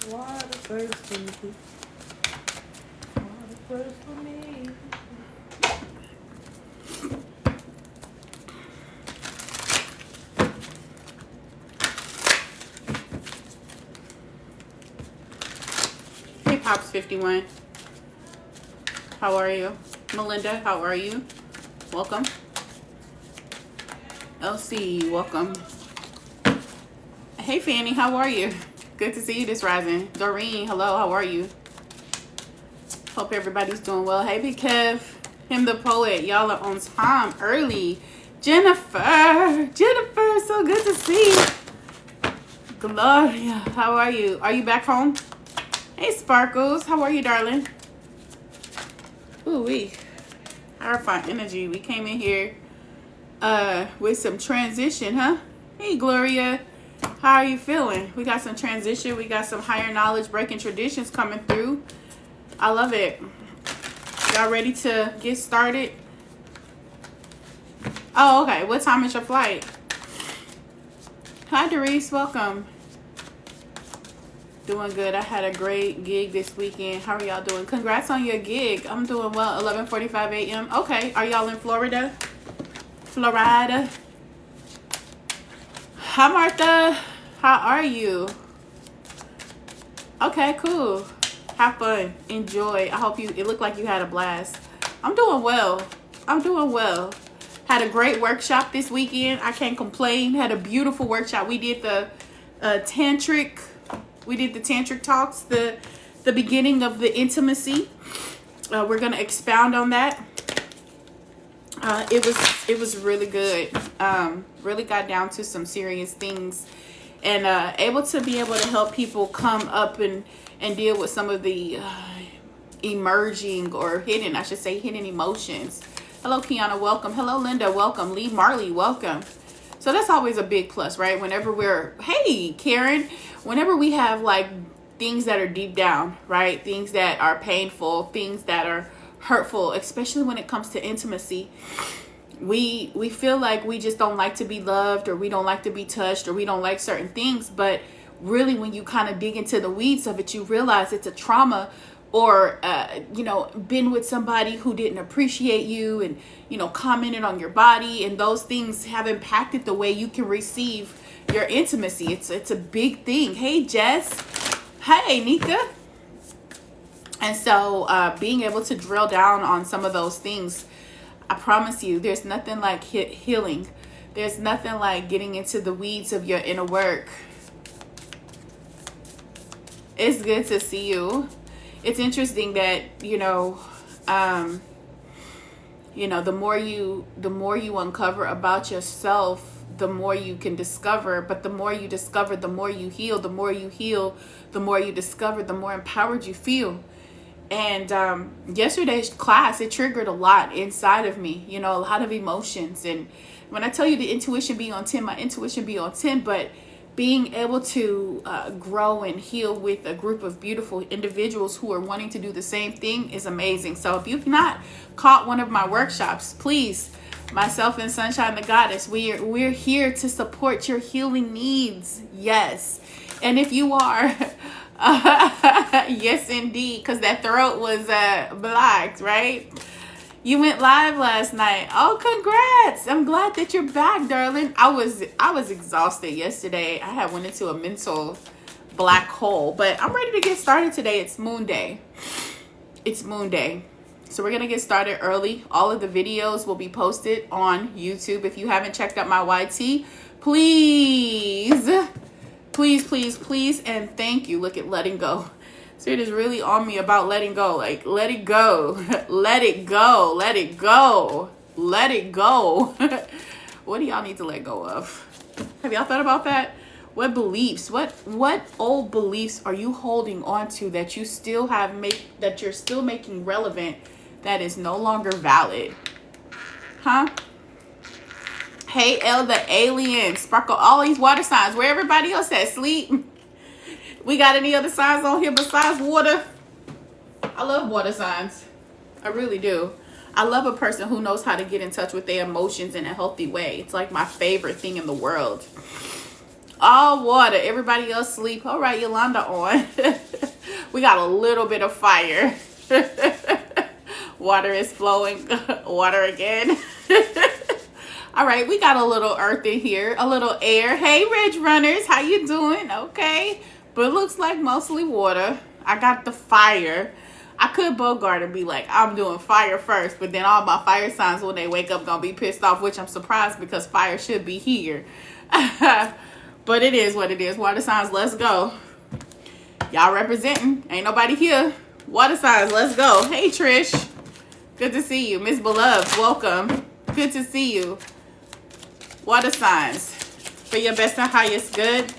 Water first for me. Water first for me. Hey, Pops 51. How are you? Melinda, how are you? Welcome. LC, welcome. Hey, Fanny, how are you? Good to see you this rising. Doreen, hello, how are you? Hope everybody's doing well. Hey, Big Kev, him the poet. Y'all are on time early. Jennifer, so good to see you. Gloria, how are you? Are you back home? Hey, Sparkles, how are you, darling? Ooh-wee. Powerful energy. We came in here with some transition, huh? Hey, Gloria, how are you feeling? We got some transition. We got some higher knowledge breaking traditions coming through. I love it. Y'all ready to get started? Oh, okay. What time is your flight? Hi, Doris. Welcome. Doing good. I had a great gig this weekend. How are y'all doing? Congrats on your gig. I'm doing well. 11:45 a.m. Okay. Are y'all in Florida? Florida. Hi, Martha. How are you? Okay, cool. Have fun. Enjoy. I hope it looked like you had a blast. I'm doing well. Had a great workshop this weekend. I can't complain. Had a beautiful workshop. We did the tantric talks, the beginning of the intimacy. We're gonna expound on that. It was really good. Really got down to some serious things, and able to help people come up and deal with some of the emerging or hidden emotions. Hello, Kiana, welcome. Hello, Linda, welcome. Lee Marley, welcome. So that's always a big plus, right? Hey, Karen, whenever we have like things that are deep down, right? Things that are painful, things that are hurtful, especially when it comes to intimacy, we feel like we just don't like to be loved, or we don't like to be touched, or we don't like certain things. But really, when you kind of dig into the weeds of it, you realize it's a trauma, or been with somebody who didn't appreciate you and commented on your body, and those things have impacted the way you can receive your intimacy. It's a big thing. Hey, Jess. Hey, Nika. And so being able to drill down on some of those things, I promise you, there's nothing like healing. There's nothing like getting into the weeds of your inner work. It's good to see you. It's interesting that, the more you uncover about yourself, the more you can discover. But the more you discover, the more you heal. The more you heal, the more you discover, the more empowered you feel. And yesterday's class, it triggered a lot inside of me, a lot of emotions. And when I tell you the intuition be on 10, my intuition be on 10, but being able to grow and heal with a group of beautiful individuals who are wanting to do the same thing is amazing. So if you've not caught one of my workshops, please, myself and Sunshine the Goddess, we're here to support your healing needs. Yes. And if you are, yes, indeed, because that throat was blocked, right? You went live last night. Oh, congrats. I'm glad that you're back, darling. I was exhausted yesterday. I had went into a mental black hole, but I'm ready to get started today. It's Moon Day. So we're going to get started early. All of the videos will be posted on YouTube. If you haven't checked out my YT, please, and thank you. Look at letting go. So it is really on me about letting go. Like, let it go. Let it go. Let it go. Let it go. What do y'all need to let go of? Have y'all thought about that? What beliefs, what old beliefs are you holding on to that you still that you're still making relevant, that is no longer valid? Huh? Hey, El the Alien, Sparkle, all these water signs. Where everybody else at? Sleep? We got any other signs on here besides water? I love water signs. I really do. I love a person who knows how to get in touch with their emotions in a healthy way. It's like my favorite thing in the world. All water. Everybody else sleep. All right, Yolanda on. We got a little bit of fire. Water is flowing. Water again. All right, we got a little earth in here, a little air. Hey, Ridge Runners, how you doing? Okay, but it looks like mostly water. I got the fire. I could bogart and be like, I'm doing fire first, but then all my fire signs when they wake up gonna be pissed off, which I'm surprised because fire should be here. But it is what it is. Water signs, let's go. Y'all representing. Ain't nobody here. Water signs, let's go. Hey, Trish. Good to see you. Miss Beloved, welcome. Good to see you. Water signs, for your best and highest good.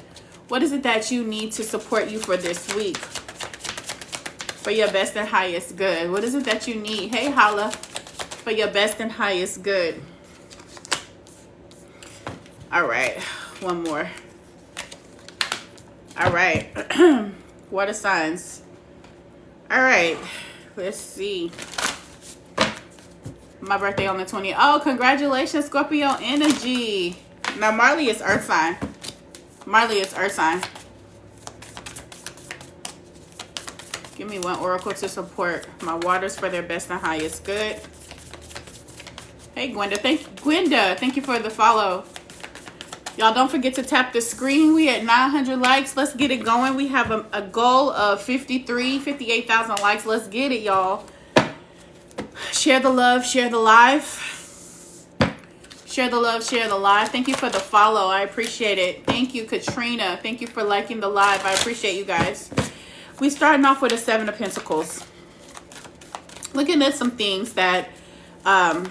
What is it that you need to support you for this week? For your best and highest good. What is it that you need? Hey, Holla. For your best and highest good. All right. One more. All right. Water signs. All right. Let's see. My birthday on the 20th. Oh, congratulations, Scorpio energy. Now, Marley is earth sign. Marley is earth sign. Give me one oracle to support my waters for their best and highest good. Hey, Gwenda. Thank you for the follow. Y'all don't forget to tap the screen. We at 900 likes. Let's get it going. We have a goal of 58,000 likes. Let's get it, y'all. Share the love, share the live. Share the love, share the live. Thank you for the follow. I appreciate it. Thank you, Katrina. Thank you for liking the live. I appreciate you guys. We starting off with a 7 of Pentacles. Looking at some things that it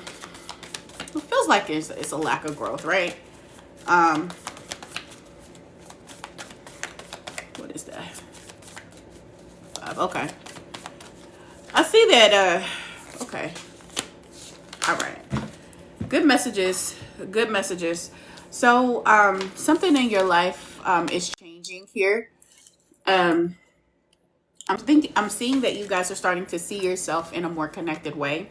feels like it's a lack of growth, right? What is that? 5. Okay. I see that okay. All right. Good messages. Good messages. So, something in your life is changing here. I'm seeing that you guys are starting to see yourself in a more connected way.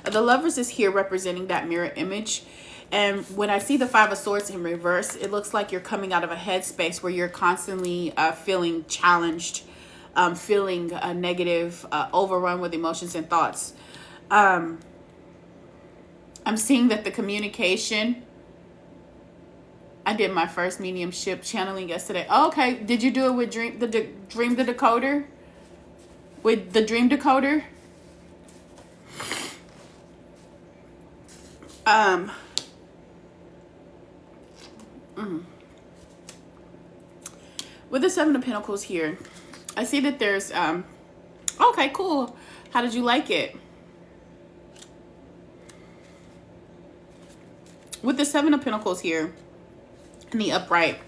The Lovers is here representing that mirror image. And when I see the 5 of Swords in reverse, it looks like you're coming out of a headspace where you're constantly feeling challenged, feeling negative, overrun with emotions and thoughts. I'm seeing that the communication. I did my first mediumship channeling yesterday. Oh, okay. Did you do it with Dream the Decoder? With the Dream Decoder? With the 7 of Pentacles here, I see that there's okay, cool. How did you like it? With the 7 of Pentacles here in the upright,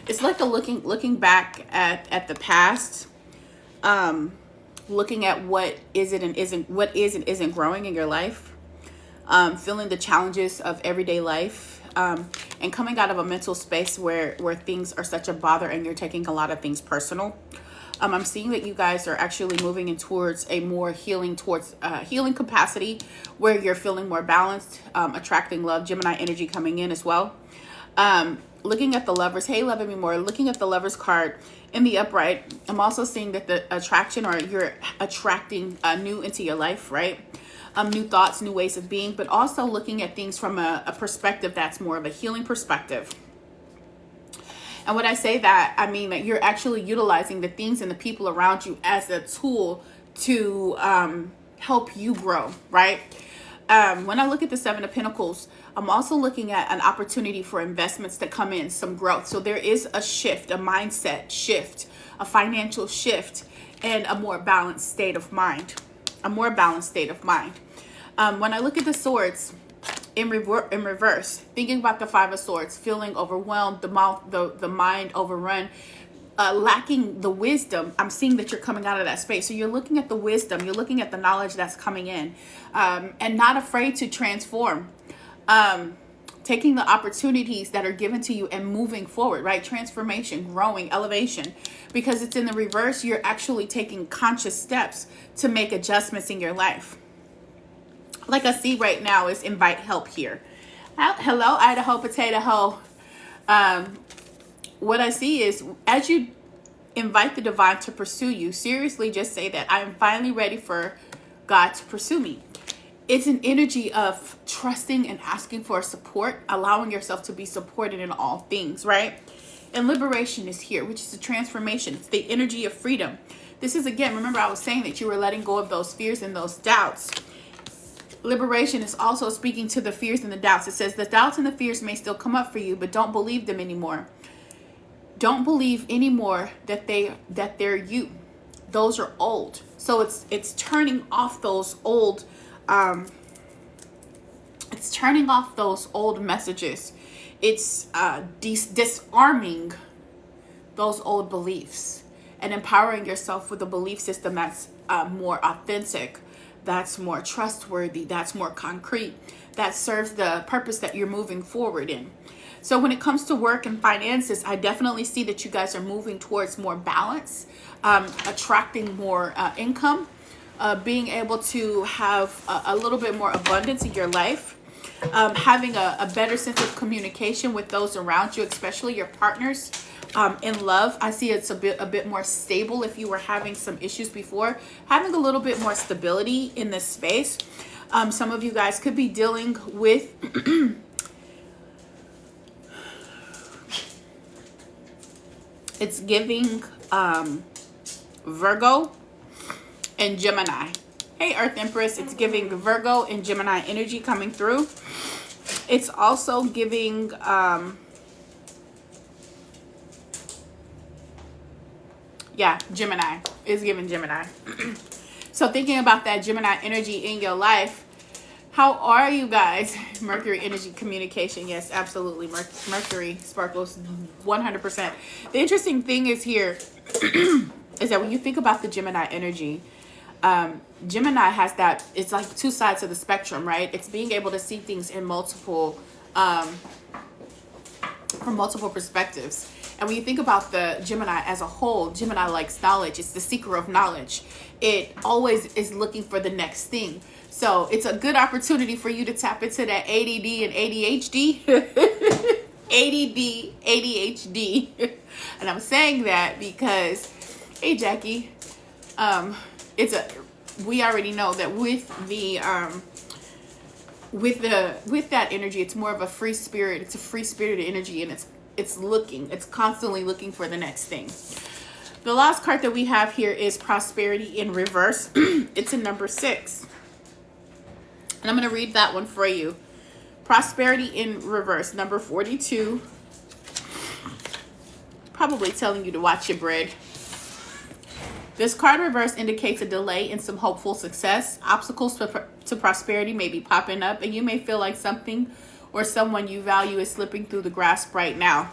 it's like a looking back at the past, looking at what is and isn't growing in your life, feeling the challenges of everyday life, and coming out of a mental space where things are such a bother and you're taking a lot of things personal. I'm seeing that you guys are actually moving in towards a more healing capacity where you're feeling more balanced, attracting love, Gemini energy coming in as well. Looking at the Lovers, hey, loving me more. Looking at the Lovers card in the upright, I'm also seeing that the attraction, or you're attracting new into your life, right? New thoughts, new ways of being, but also looking at things from a perspective that's more of a healing perspective. And when I say that, I mean that you're actually utilizing the things and the people around you as a tool to help you grow, right? When I look at the 7 of Pentacles, I'm also looking at an opportunity for investments to come in, some growth. So there is a shift, a mindset shift, a financial shift, and a more balanced state of mind. A more balanced state of mind. When I look at the Swords in reverse, thinking about the 5 of Swords, feeling overwhelmed, the mind overrun, lacking the wisdom, I'm seeing that you're coming out of that space. So you're looking at the wisdom, you're looking at the knowledge that's coming in, and not afraid to transform. Taking the opportunities that are given to you and moving forward, right? Transformation, growing, elevation. Because it's in the reverse, you're actually taking conscious steps to make adjustments in your life. Like I see right now is invite help here. Hello, Idaho Potato Ho. what I see is, as you invite the divine to pursue you, seriously just say that I am finally ready for God to pursue me. It's an energy of trusting and asking for support, allowing yourself to be supported in all things, right? And liberation is here, which is a transformation. It's the energy of freedom. This is, again, remember I was saying that you were letting go of those fears and those doubts. Liberation is also speaking to the fears and the doubts. It says the doubts and the fears may still come up for you, but don't believe them anymore. Don't believe anymore that they're you. Those are old. So it's turning off those old messages. It's disarming those old beliefs and empowering yourself with a belief system that's more authentic, that's more trustworthy, that's more concrete, that serves the purpose that you're moving forward in. So when it comes to work and finances, I definitely see that you guys are moving towards more balance, attracting more income, being able to have a little bit more abundance in your life, having a better sense of communication with those around you, especially your partners. In love, I see it's a bit more stable. If you were having some issues before, having a little bit more stability in this space. Some of you guys could be dealing with it's giving Virgo and Gemini. Hey, Earth Empress, it's giving Virgo and Gemini energy coming through. It's also giving Gemini. It's giving Gemini. So thinking about that Gemini energy in your life, how are you guys? Mercury energy, communication. Yes, absolutely. Mercury sparkles 100%. The interesting thing is here is that when you think about the Gemini energy, Gemini has that, it's like two sides of the spectrum, right? It's being able to see things in multiple, from multiple perspectives. And when you think about the Gemini as a whole, Gemini likes knowledge. It's the seeker of knowledge. It always is looking for the next thing. So it's a good opportunity for you to tap into that ADD and ADHD. ADD, ADHD. And I'm saying that because, hey, Jackie, we already know that with that energy, it's more of a free spirit. It's a free spirited energy, and it's constantly looking for the next thing. The last card that we have here is prosperity in reverse. It's in number 6. And I'm going to read that one for you. Prosperity in reverse, number 42. Probably telling you to watch your bread. This card reverse indicates a delay in some hopeful success. Obstacles to prosperity may be popping up, and you may feel like something or someone you value is slipping through the grasp right now.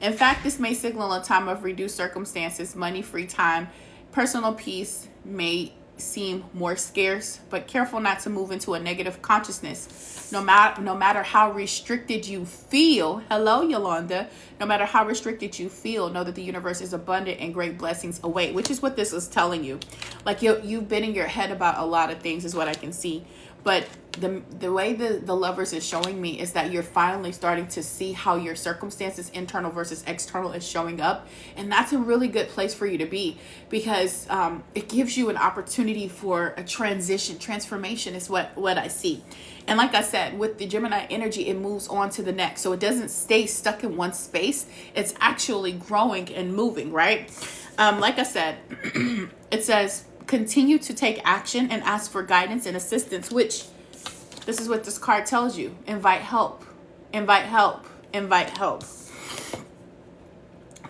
In fact, this may signal a time of reduced circumstances, money, free time. Personal peace may seem more scarce, but careful not to move into a negative consciousness. No matter how restricted you feel, hello Yolanda, no matter how restricted you feel, know that the universe is abundant and great blessings await, which is what this is telling you. Like you've been in your head about a lot of things is what I can see. But the way the Lovers is showing me is that you're finally starting to see how your circumstances, internal versus external, is showing up. And that's a really good place for you to be, because it gives you an opportunity for a transformation is what I see. And like I said, with the Gemini energy, it moves on to the next. So it doesn't stay stuck in one space. It's actually growing and moving, right? Like I said, it says, continue to take action and ask for guidance and assistance, which this is what this card tells you. Invite help, invite help, invite help.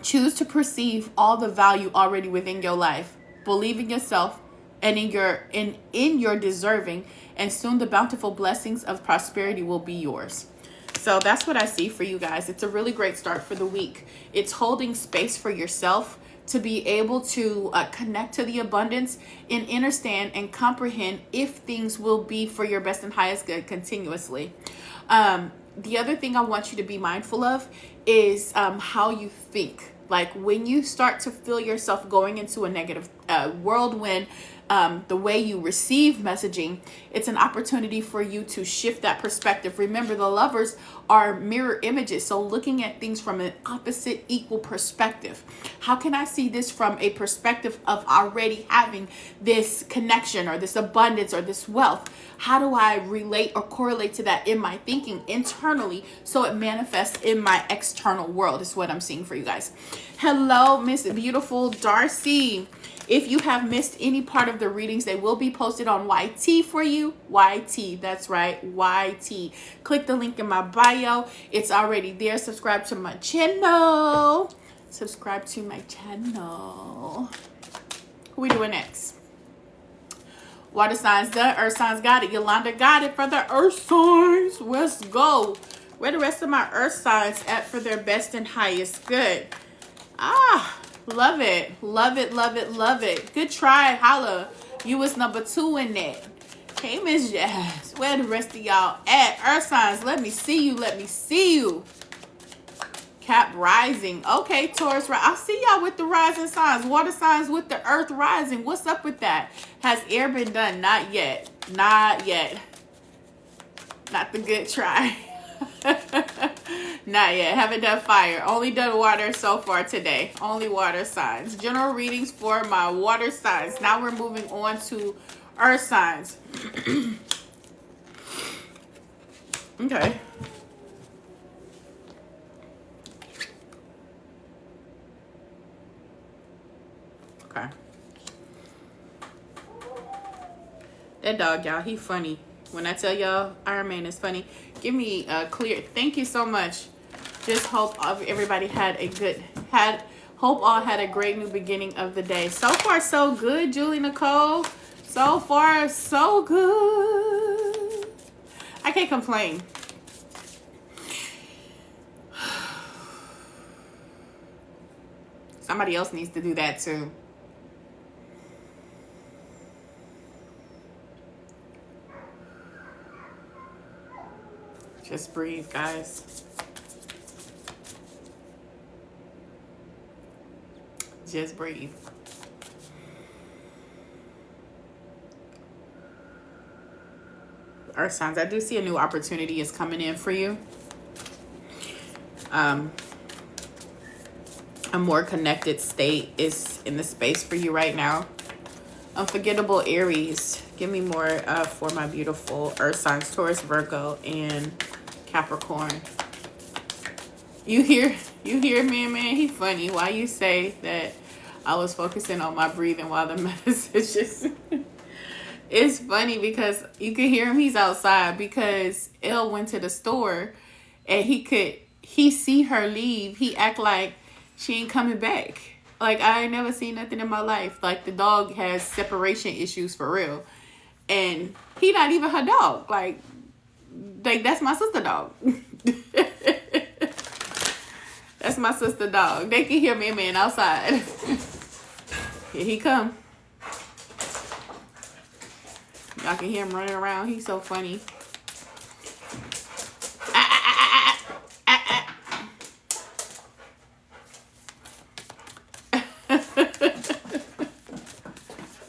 Choose to perceive all the value already within your life. Believe in yourself and in your deserving, and soon the bountiful blessings of prosperity will be yours. So that's what I see for you guys. It's a really great start for the week. It's holding space for yourself to be able to connect to the abundance and understand and comprehend if things will be for your best and highest good continuously. The other thing I want you to be mindful of is how you think. Like when you start to feel yourself going into a negative whirlwind, the way you receive messaging, it's an opportunity for you to shift that perspective. Remember, the lovers are mirror images. So looking at things from an opposite equal perspective. How can I see this from a perspective of already having this connection or this abundance or this wealth? How do I relate or correlate to that in my thinking internally so it manifests in my external world is what I'm seeing for you guys. Hello, Miss Beautiful Darcy. If you have missed any part of the readings, they will be posted on YT for you. YT, that's right, YT. Click the link in my bio. It's already there. Subscribe to my channel. Subscribe to my channel. Who we doing next? Water signs, the earth signs got it. Yolanda got it for the earth signs. Let's go. Where the rest of my earth signs at for their best and highest good? Love it. Love it, love it, love it. Good try. Holla. You was number 2 in that. Hey, Miss Jazz. Where the rest of y'all at? Earth signs, let me see you. Let me see you. Cap rising. Okay, Taurus. I see y'all with the rising signs. Water signs with the earth rising. What's up with that? Has air been done? Not yet. Not yet. Not the good try. Not yet. Haven't done fire. Only done water so far today. Only water signs. General readings for my water signs. Now we're moving on to earth signs. Okay. Okay. That dog, y'all, he funny. When I tell y'all Iron Man is funny, give me a clear. Thank you so much. Just hope everybody hope all had a great new beginning of the day. So far, so good, Julie Nicole. So far, so good. I can't complain. Somebody else needs to do that too. Just breathe, guys. Just breathe. Earth signs, I do see a new opportunity is coming in for you. A more connected state is in the space for you right now. Unforgettable Aries. Give me more for my beautiful earth signs, Taurus, Virgo, and Capricorn. You hear me, man? He funny. Why you say that I was focusing on my breathing while the messages? It's funny because you can hear him. He's outside because Elle went to the store and he see her leave. He act like she ain't coming back. Like, I ain't never seen nothing in my life. Like, the dog has separation issues for real. And he not even her dog. Like that's my sister dog. That's my sister dog. They can hear me, man, outside. Here he come. Y'all can hear him running around. He's so funny.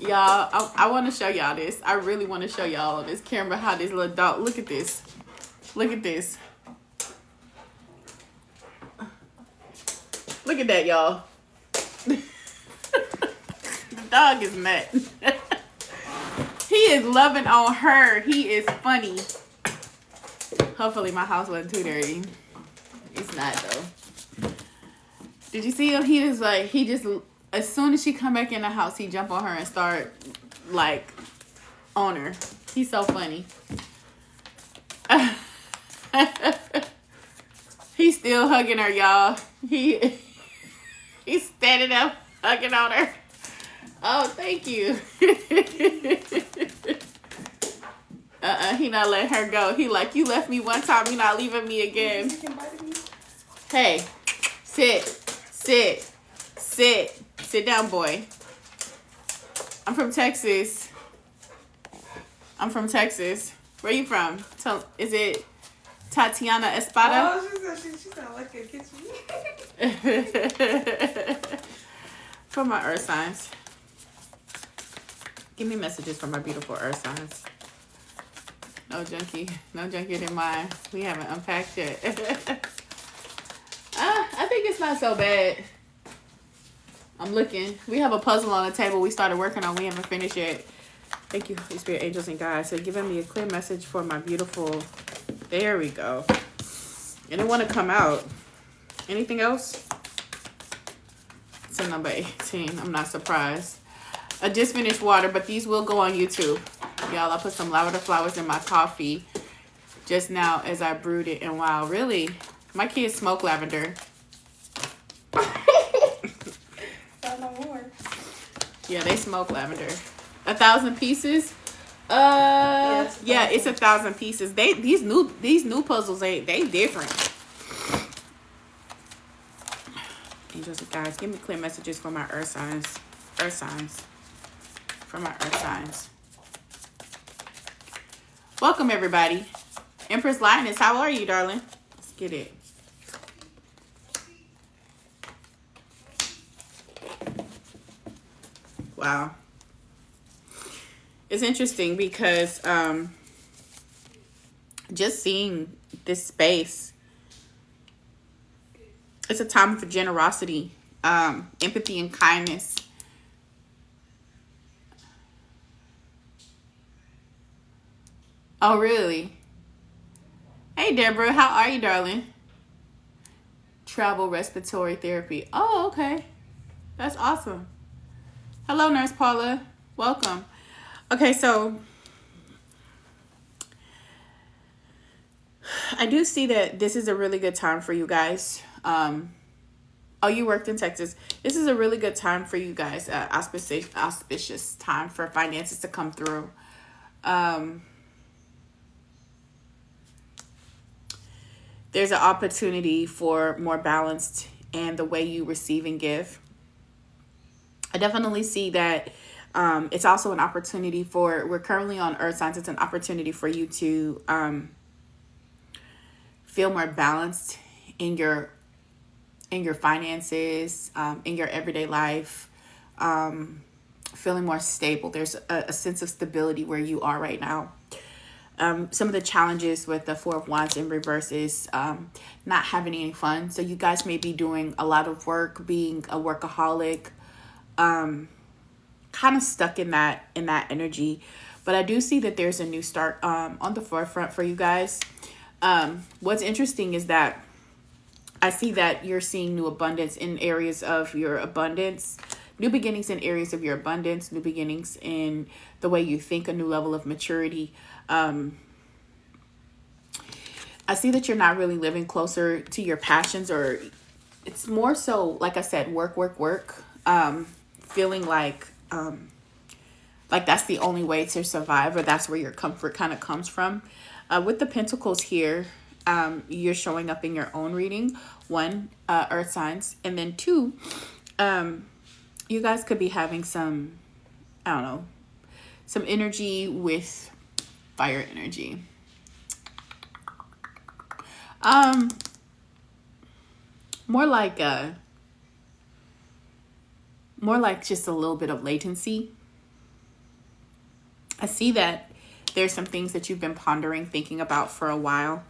Y'all, I want to show y'all this. I really want to show y'all on this camera how this little dog. Look at this. Look at this. Look at that, y'all. The dog is mad. He is loving on her. He is funny. Hopefully my house wasn't too dirty. It's not though. Did you see him? He is like, he just, as soon as she come back in the house, he jump on her and start like on her. He's so funny. He's still hugging her, y'all. He's standing up hugging on her. Oh, thank you. He not letting her go. He like, you left me one time, you not leaving me again. Hey, sit down, boy. I'm from Texas. Where you from? Is it Tatiana Espada? Oh, she sound like a kitchen. For my earth signs. Give me messages from my beautiful earth signs. No junkie than mine. We haven't unpacked yet. I think it's not so bad. I'm looking. We have a puzzle on the table we started working on. We haven't finished yet. Thank you, Holy Spirit, angels, and guides. So giving me a clear message for my beautiful... There we go. I didn't want to come out. Anything else? It's a number 18. I'm not surprised. I just finished water, but these will go on YouTube. Y'all, I put some lavender flowers in my coffee just now as I brewed it. And wow, really? My kids smoke lavender. Yeah, they smoke lavender. 1,000 pieces? Yeah, it's 1,000 pieces. These new puzzles they different. Angels and guides, give me clear messages for my earth signs. Earth signs. For my earth signs. Welcome everybody. Empress Lioness, how are you, darling? Let's get it. Wow. It's interesting because just seeing this space, it's a time for generosity, empathy, and kindness. Oh, really? Hey, Deborah, how are you, darling? Travel respiratory therapy. Oh, okay. That's awesome. Hello, Nurse Paula. Welcome. Okay, so I do see that this is a really good time for you guys. Oh, you worked in Texas. This is a really good time for you guys. Auspicious time for finances to come through. There's an opportunity for more balanced in the way you receive and give. I definitely see that it's also an opportunity for, we're currently on earth signs, it's an opportunity for you to feel more balanced in your finances, in your everyday life, feeling more stable. There's a sense of stability where you are right now. Some of the challenges with the Four of Wands in reverse is not having any fun. So you guys may be doing a lot of work, being a workaholic, kind of stuck in that energy. But I do see that there's a new start on the forefront for you guys. What's interesting is that I see that you're seeing new abundance in areas of your abundance, new beginnings in areas of your abundance, new beginnings in the way you think, a new level of maturity. I see that you're not really living closer to your passions, or it's more so, like I said, work. Feeling like that's the only way to survive, or that's where your comfort kind of comes from. With the Pentacles here, you're showing up in your own reading. 1, earth signs, and then 2, you guys could be having some, I don't know, some energy with fire energy. More like just a little bit of latency. I see that there's some things that you've been pondering, thinking about for a while.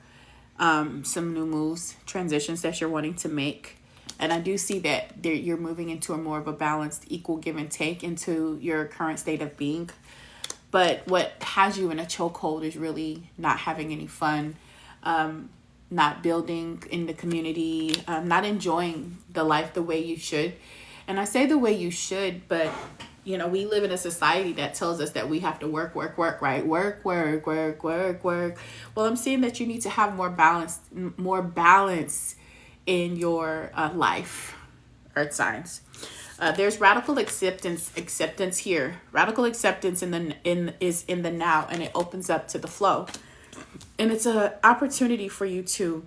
Some new moves, transitions that you're wanting to make. And I do see that you're moving into a more of a balanced, equal give and take into your current state of being. But what has you in a chokehold is really not having any fun, not building in the community, not enjoying the life the way you should. And I say the way you should, but you know, we live in a society that tells us that we have to work, right? Work. Well, I'm seeing that you need to have more balance in your life, earth signs. There's radical acceptance here. Radical acceptance is in the now, and it opens up to the flow. And it's an opportunity for you to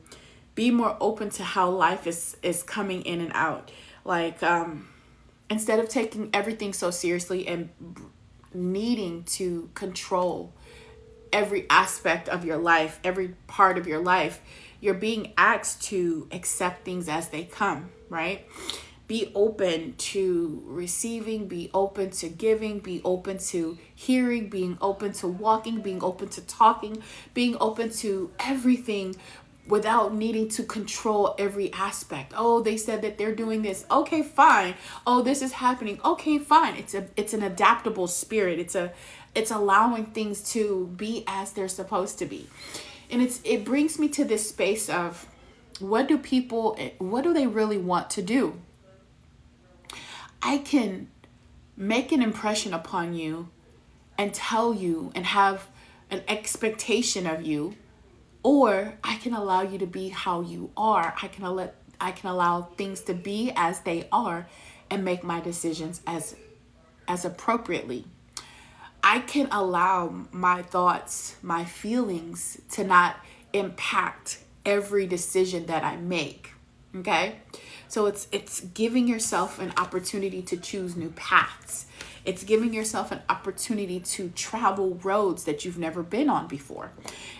be more open to how life is coming in and out. Like, instead of taking everything so seriously and needing to control every aspect of your life, every part of your life, you're being asked to accept things as they come, right? be open to receiving, be open to giving, be open to hearing, being open to walking, being open to talking, being open to everything without needing to control every aspect. Oh, they said that they're doing this. Okay, fine. Oh, this is happening. Okay, fine. It's an adaptable spirit. It's allowing things to be as they're supposed to be. And it brings me to this space of what do they really want to do? I can make an impression upon you and tell you and have an expectation of you, or I can allow you to be how you are. I can allow things to be as they are and make my decisions as appropriately. I can allow my thoughts, my feelings to not impact every decision that I make. Okay? So it's giving yourself an opportunity to choose new paths. It's giving yourself an opportunity to travel roads that you've never been on before.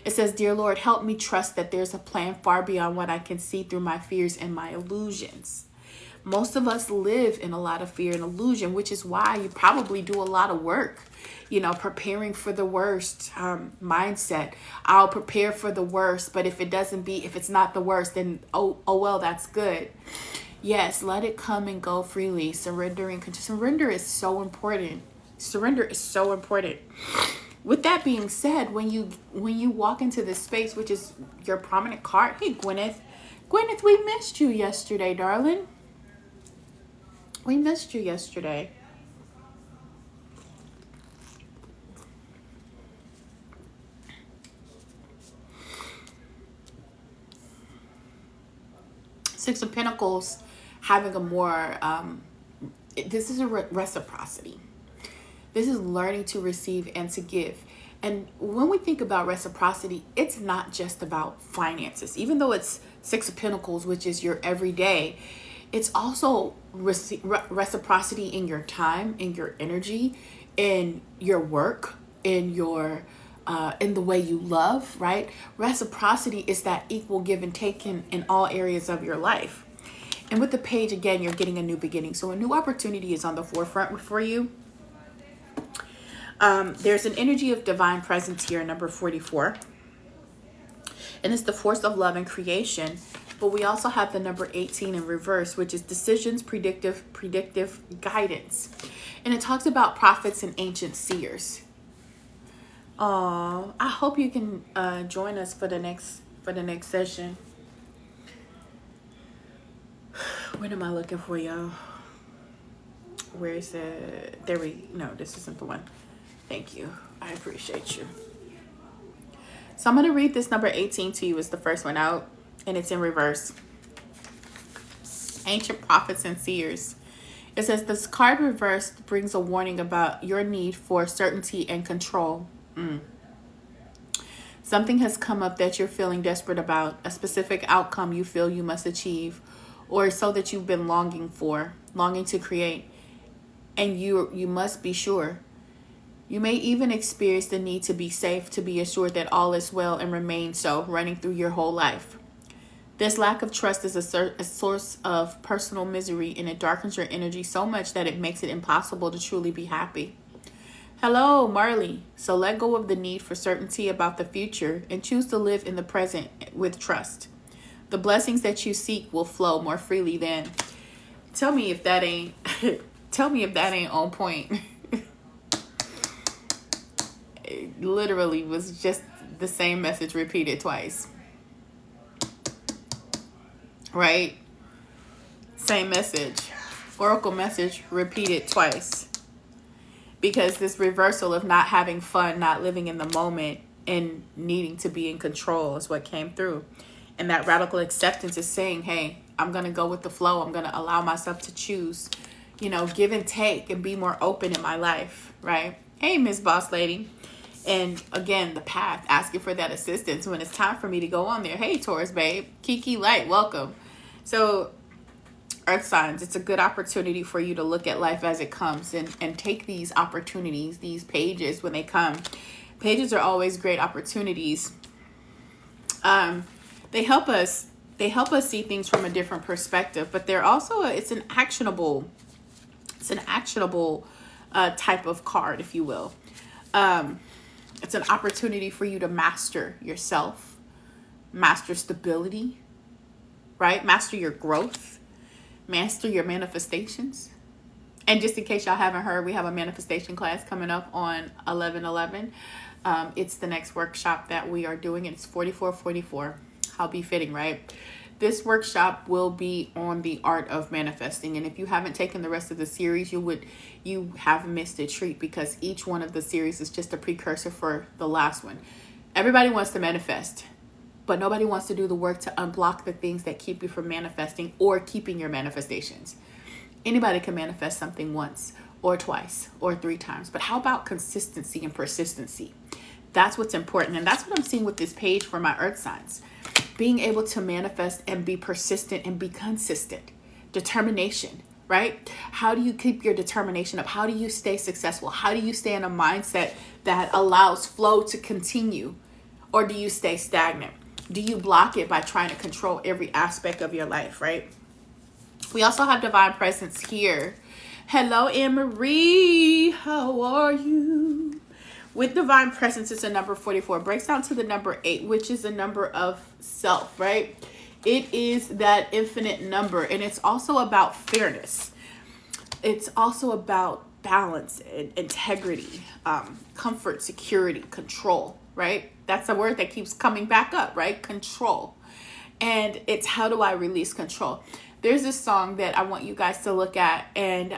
It says, "Dear Lord, help me trust that there's a plan far beyond what I can see through my fears and my illusions." Most of us live in a lot of fear and illusion, which is why you probably do a lot of work, preparing for the worst mindset. I'll prepare for the worst, but if it's not the worst, then oh well, that's good. Yes, let it come and go freely. Surrender is so important. Surrender is so important. With that being said, when you walk into this space, which is your prominent card, hey Gwyneth, we missed you yesterday, darling. We missed you yesterday. Six of Pentacles having a more, this is a reciprocity. This is learning to receive and to give. And when we think about reciprocity, it's not just about finances. Even though it's Six of Pentacles, which is your everyday, it's also reciprocity in your time, in your energy, in your work, in your in the way you love, right? Reciprocity is that equal give and take in all areas of your life. And with the page, again, you're getting a new beginning. So a new opportunity is on the forefront for you. There's an energy of divine presence here, number 44. And it's the force of love and creation. But we also have the number 18 in reverse, which is decisions, predictive guidance. And it talks about prophets and ancient seers. I hope you can join us for the next session. What am I looking for, y'all? Where is it? No, this isn't the one. Thank you. I appreciate you. So I'm going to read this number 18 to you. It's the first one out, and it's in reverse. Ancient prophets and seers. It says this card reversed brings a warning about your need for certainty and control. Something has come up that you're feeling desperate about, a specific outcome you feel you must achieve, or so that you've been longing to create, and you must be sure. You may even experience the need to be safe, to be assured that all is well and remain so, running through your whole life. This lack of trust is a source of personal misery, and it darkens your energy so much that it makes it impossible to truly be happy. Hello, Marley. So let go of the need for certainty about the future and choose to live in the present with trust. The blessings that you seek will flow more freely then. Tell me if that ain't on point. It literally was just the same message repeated twice. Right? Same message. Oracle message repeated twice. Because this reversal of not having fun, not living in the moment, and needing to be in control is what came through. And that radical acceptance is saying, hey, I'm going to go with the flow. I'm going to allow myself to choose, give and take and be more open in my life, right? Hey, Miss Boss Lady. And again, the path, asking for that assistance when it's time for me to go on there. Hey, Taurus babe, Kiki Light, welcome. So Earth signs, it's a good opportunity for you to look at life as it comes and take these opportunities, these pages when they come. Pages are always great opportunities. They help us they help us see things from a different perspective, but they're also, it's an actionable type of card, if you will. It's an opportunity for you to master yourself, master stability, right? Master your growth, master your manifestations. And just in case y'all haven't heard, we have a manifestation class coming up on 11/11. It's the next workshop that we are doing. It's 4444. How befitting, right? This workshop will be on the art of manifesting. And if you haven't taken the rest of the series, you have missed a treat, because each one of the series is just a precursor for the last one. Everybody wants to manifest, but nobody wants to do the work to unblock the things that keep you from manifesting or keeping your manifestations. Anybody can manifest something once or twice or 3 times, but how about consistency and persistency? That's what's important. And that's what I'm seeing with this page for my earth signs. Being able to manifest and be persistent and be consistent. Determination, right? How do you keep your determination up? How do you stay successful? How do you stay in a mindset that allows flow to continue? Or do you stay stagnant? Do you block it by trying to control every aspect of your life, right? We also have divine presence here. Hello, Anne-Marie. How are you? With divine presence, it's a number 44. Breaks down to the number 8, which is a number of self, right? It is that infinite number. And it's also about fairness. It's also about balance and integrity, comfort, security, control, right? That's a word that keeps coming back up, right? Control. And it's, how do I release control? There's this song that I want you guys to look at, and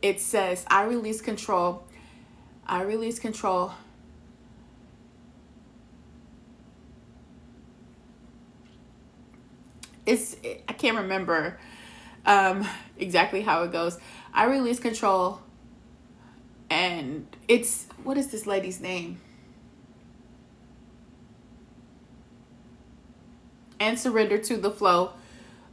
it says, I release control. I release control. I can't remember exactly how it goes. I release control, and it's, what is this lady's name? And surrender to the flow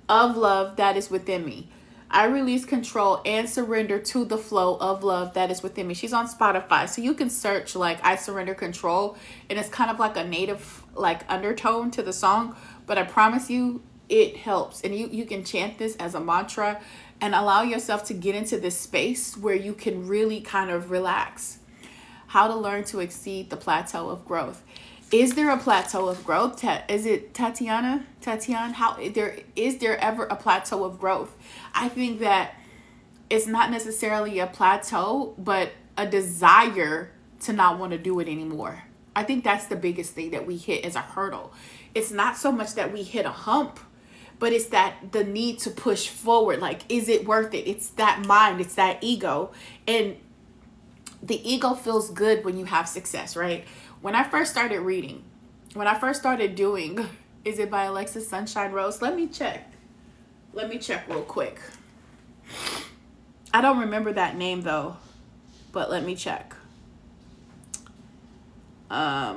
of love that is within me. I release control and surrender to the flow of love that is within me. She's on Spotify, so you can search like I surrender control, and it's kind of like a native like undertone to the song, but I promise you it helps. And you can chant this as a mantra and allow yourself to get into this space where you can really kind of relax. How to learn to exceed the plateau of growth. Is there a plateau of growth? Is it Tatiana? Is there ever a plateau of growth? I think that it's not necessarily a plateau, but a desire to not want to do it anymore. I think that's the biggest thing that we hit as a hurdle. It's not so much that we hit a hump, but it's that the need to push forward. Like, is it worth it? It's that mind, it's that ego. And the ego feels good when you have success, right? When I first started reading, when I first started doing, is it by Alexa Sunshine Rose? Let me check real quick. I don't remember that name though, but let me check. I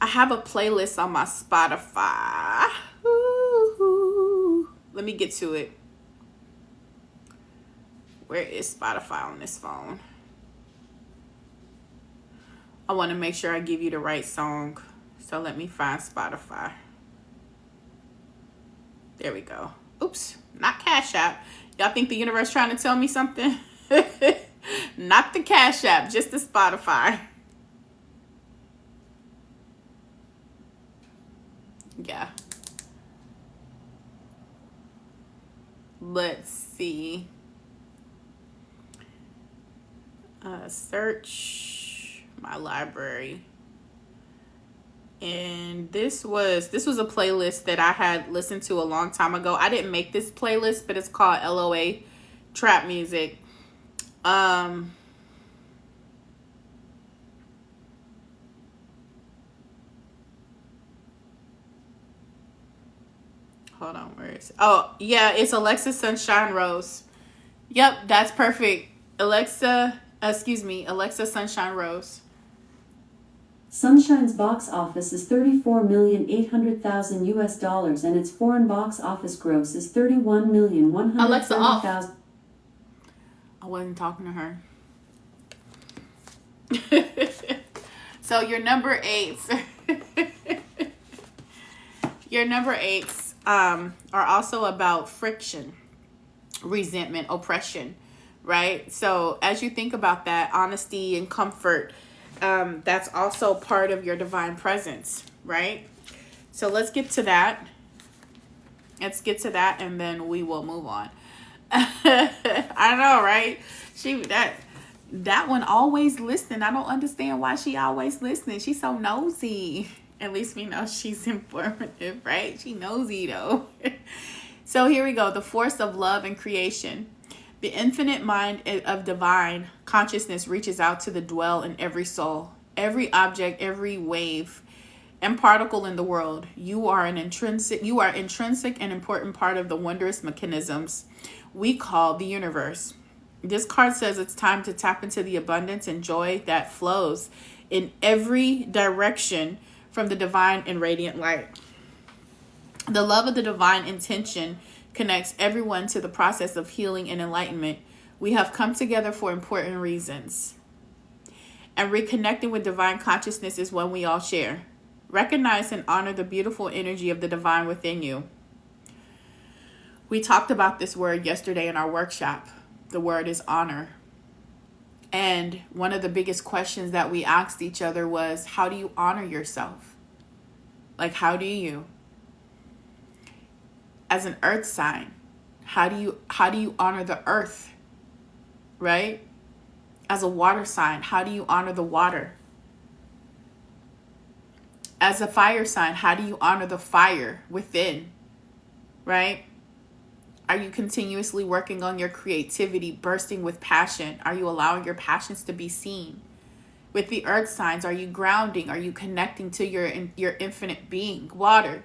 have a playlist on my Spotify. Ooh, let me get to it. Where is Spotify on this phone? I want to make sure I give you the right song. So let me find Spotify. There we go. Oops, not Cash App. Y'all think the universe trying to tell me something? Not the Cash App, just the Spotify. Yeah. Let's see. Search my library. And this was a playlist that I had listened to a long time ago. I didn't make this playlist, but it's called LOA Trap Music. Hold on, where is it? Oh, yeah, it's Alexa Sunshine Rose. Yep, that's perfect. Alexa Sunshine Rose. Sunshine's box office is $34,800,000 US, and its foreign box office gross is $31,170,000. Alexa off. I wasn't talking to her. So you're number 8. Your number 8s are also about friction, resentment, oppression, right? So as you think about that, honesty and comfort, that's also part of your divine presence, right? So let's get to that. Let's get to that, and then we will move on. I know, right? That one always listening. I don't understand why she always listening. She's so nosy. At least we know she's informative, right? She nosy though. So here we go. The force of love and creation. The infinite mind of divine consciousness reaches out to the dwell in every soul, every object, every wave and particle in the world. You are intrinsic and important part of the wondrous mechanisms we call the universe. This card says it's time to tap into the abundance and joy that flows in every direction from the divine and radiant light. The love of the divine intention connects everyone to the process of healing and enlightenment. We have come together for important reasons. And reconnecting with divine consciousness is one we all share. Recognize and honor the beautiful energy of the divine within you. We talked about this word yesterday in our workshop. The word is honor. And one of the biggest questions that we asked each other was, how do you honor yourself? Like, how do you? As an earth sign, how do you honor the earth? Right? As a water sign, how do you honor the water? As a fire sign, how do you honor the fire within? Right? Are you continuously working on your creativity, bursting with passion? Are you allowing your passions to be seen? With the earth signs, are you grounding? Are you connecting to your infinite being? Water,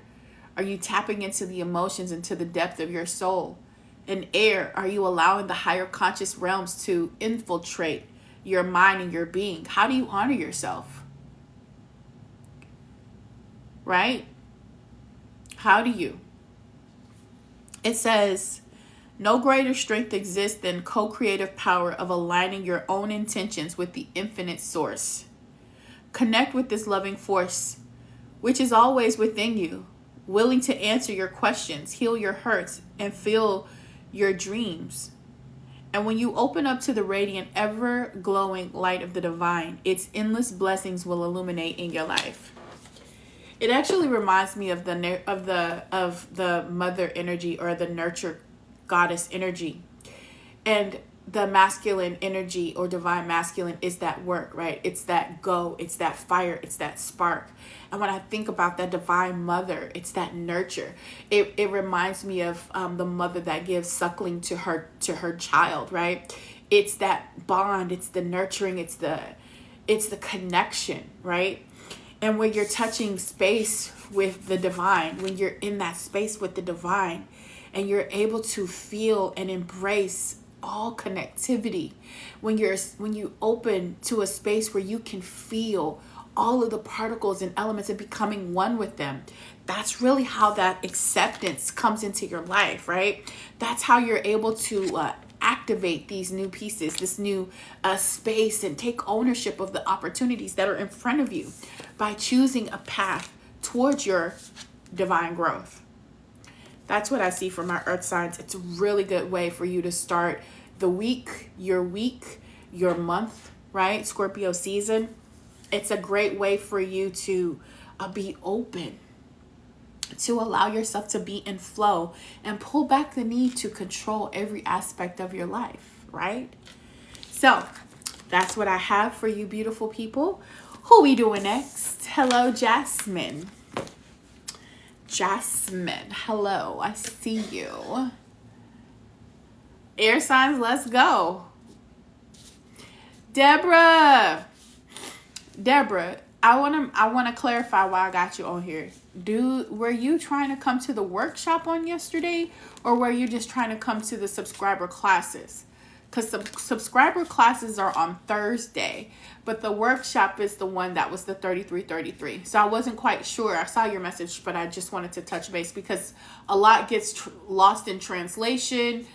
are you tapping into the emotions, into the depth of your soul? And air, are you allowing the higher conscious realms to infiltrate your mind and your being? How do you honor yourself? Right? How do you? It says, no greater strength exists than co-creative power of aligning your own intentions with the infinite source. Connect with this loving force, which is always within you, willing to answer your questions, heal your hurts, and fill your dreams. And when you open up to the radiant, ever-glowing light of the divine, its endless blessings will illuminate in your life. It actually reminds me of the mother energy, or the nurture goddess energy. And the masculine energy, or divine masculine, is that work, right? It's that go, it's that fire, it's that spark. And when I think about that divine mother, it's that nurture. It reminds me of the mother that gives suckling to her child, right? It's that bond, it's the nurturing, it's the connection, right? And when you're touching space with the divine, when you're in that space with the divine, and you're able to feel and embrace all connectivity, when you open to a space where you can feel all of the particles and elements and becoming one with them, that's really how that acceptance comes into your life, right? That's how you're able to activate these new pieces, this new space, and take ownership of the opportunities that are in front of you by choosing a path towards your divine growth. That's what I see from my earth signs. It's a really good way for you to start the week, your month, right? Scorpio season. It's a great way for you to be open, to allow yourself to be in flow and pull back the need to control every aspect of your life, right? So that's what I have for you, beautiful people. Who we doing next? Hello, Jasmine. Jasmine, hello, I see you. Air signs, let's go. Deborah, I want to clarify why I got you on here. Were you trying to come to the workshop on yesterday, or were you just trying to come to the subscriber classes? Because subscriber classes are on Thursday, but the workshop is the one that was the 3333. So I wasn't quite sure. I saw your message, but I just wanted to touch base because a lot gets lost in translation.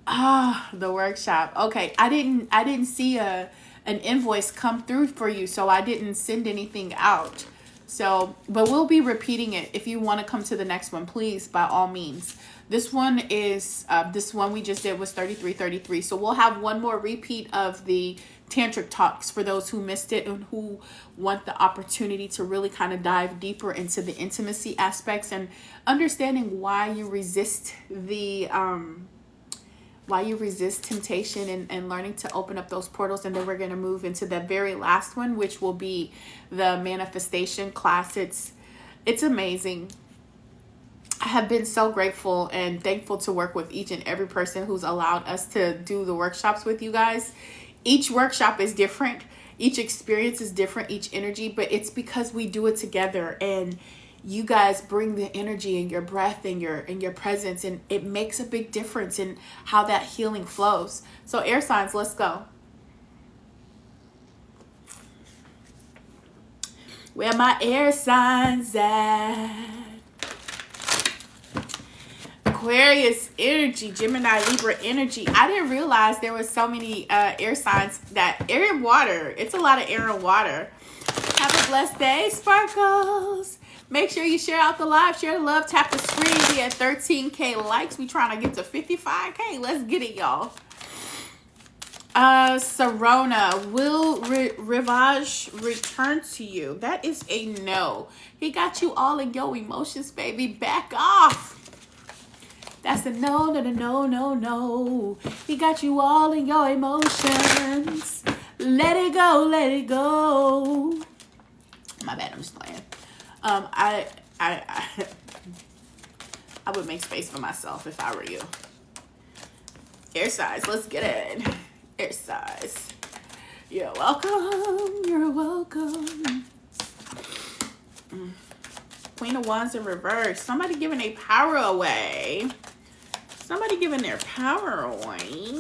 The workshop. Okay, I didn't see an invoice come through for you, so I didn't send anything out. So, but we'll be repeating it. If you want to come to the next one, please, by all means. This one we just did was 3333. So we'll have one more repeat of the tantric talks for those who missed it and who want the opportunity to really kind of dive deeper into the intimacy aspects and understanding why you resist temptation and learning to open up those portals. And then we're going to move into the very last one, which will be the manifestation class. It's amazing. I have been so grateful and thankful to work with each and every person who's allowed us to do the workshops with you guys. Each workshop is different. Each experience is different, each energy, but it's because we do it together, and you guys bring the energy and your breath and your presence, and it makes a big difference in how that healing flows. So air signs, let's go. Where my air signs at? Aquarius energy, Gemini, Libra energy. I didn't realize there was so many air signs that air and water. It's a lot of air and water. Have a blessed day, sparkles. Make sure you share out the live, share the love, tap the screen. We at 13K likes. We trying to get to 55K. Let's get it, y'all. Sarona, will Rivage return to you? That is a no. He got you all in your emotions, baby. Back off. That's a no, no, no, no, no. He got you all in your emotions. Let it go, let it go. My bad, I'm just playing. I would make space for myself if I were you. Air size, let's get it. Air size. You're welcome. You're welcome. Queen of Wands in reverse. Somebody giving their power away. Somebody giving their power away.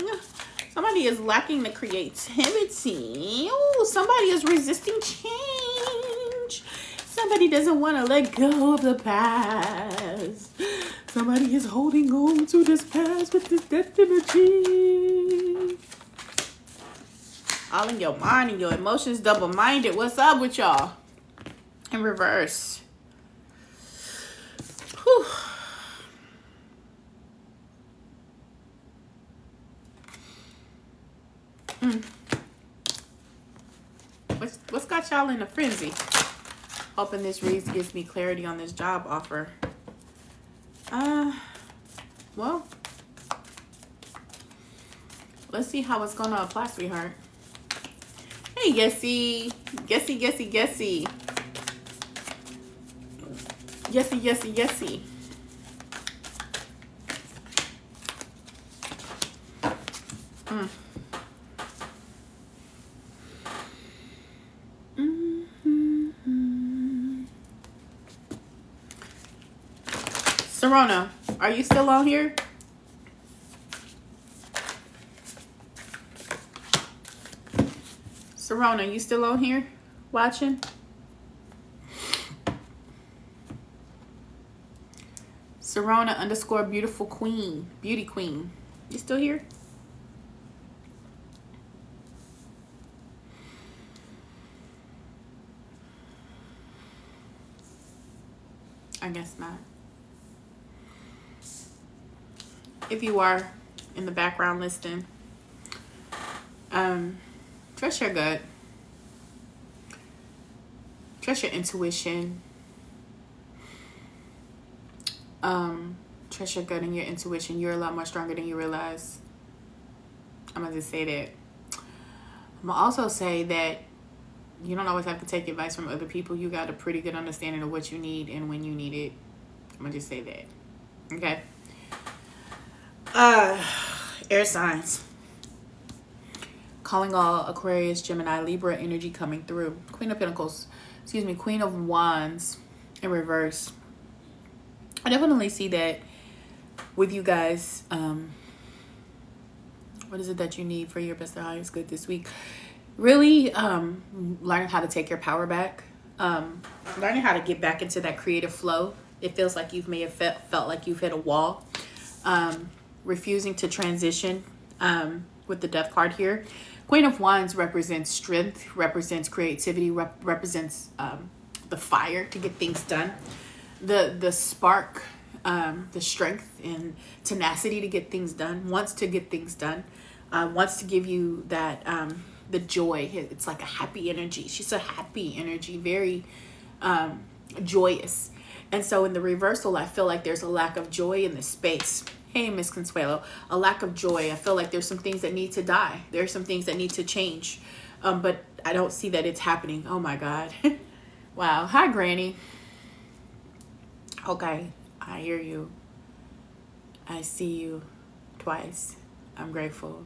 Somebody is lacking the creativity. Oh, somebody is resisting change. Somebody doesn't want to let go of the past. Somebody is holding on to this past with this death energy. All in your mind and your emotions, double-minded. What's up with y'all? In reverse. Whew. What's got y'all in a frenzy? Hoping this reads gives me clarity on this job offer. Well, let's see how it's gonna apply, sweetheart. Hey, Yessie. Yessie, Yessie, Yessie. Yessie, Yessie, Yessie. Sarona, are you still on here? Sarona, you still on here watching? Sarona _ beautiful queen, beauty queen. You still here? I guess not. If you are in the background listening, trust your gut. Trust your intuition. Trust your gut and your intuition. You're a lot more stronger than you realize. I'm gonna just say that. I'm gonna also say that you don't always have to take advice from other people. You got a pretty good understanding of what you need and when you need it. I'm gonna just say that. Okay. Air signs. Calling all Aquarius, Gemini, Libra energy coming through. Queen of Pentacles. Excuse me. Queen of Wands in reverse. I definitely see that with you guys. What is it that you need for your best and highest good this week? Really learning how to take your power back. Learning how to get back into that creative flow. It feels like you may have felt like you've hit a wall. Refusing to transition with the Death card here. Queen of Wands represents strength, represents creativity, represents the fire to get things done, the spark, the strength and tenacity to get things done, wants to get things done, wants to give you that, the joy. It's like a happy energy. She's a happy energy, very joyous. And so in the reversal, I feel like there's a lack of joy in this space. Hey, Miss Consuelo, a lack of joy. I feel like there's some things that need to die. There's some things that need to change. But I don't see that it's happening. Oh my God. Wow. Hi, Granny. Okay. I hear you. I see you twice. I'm grateful.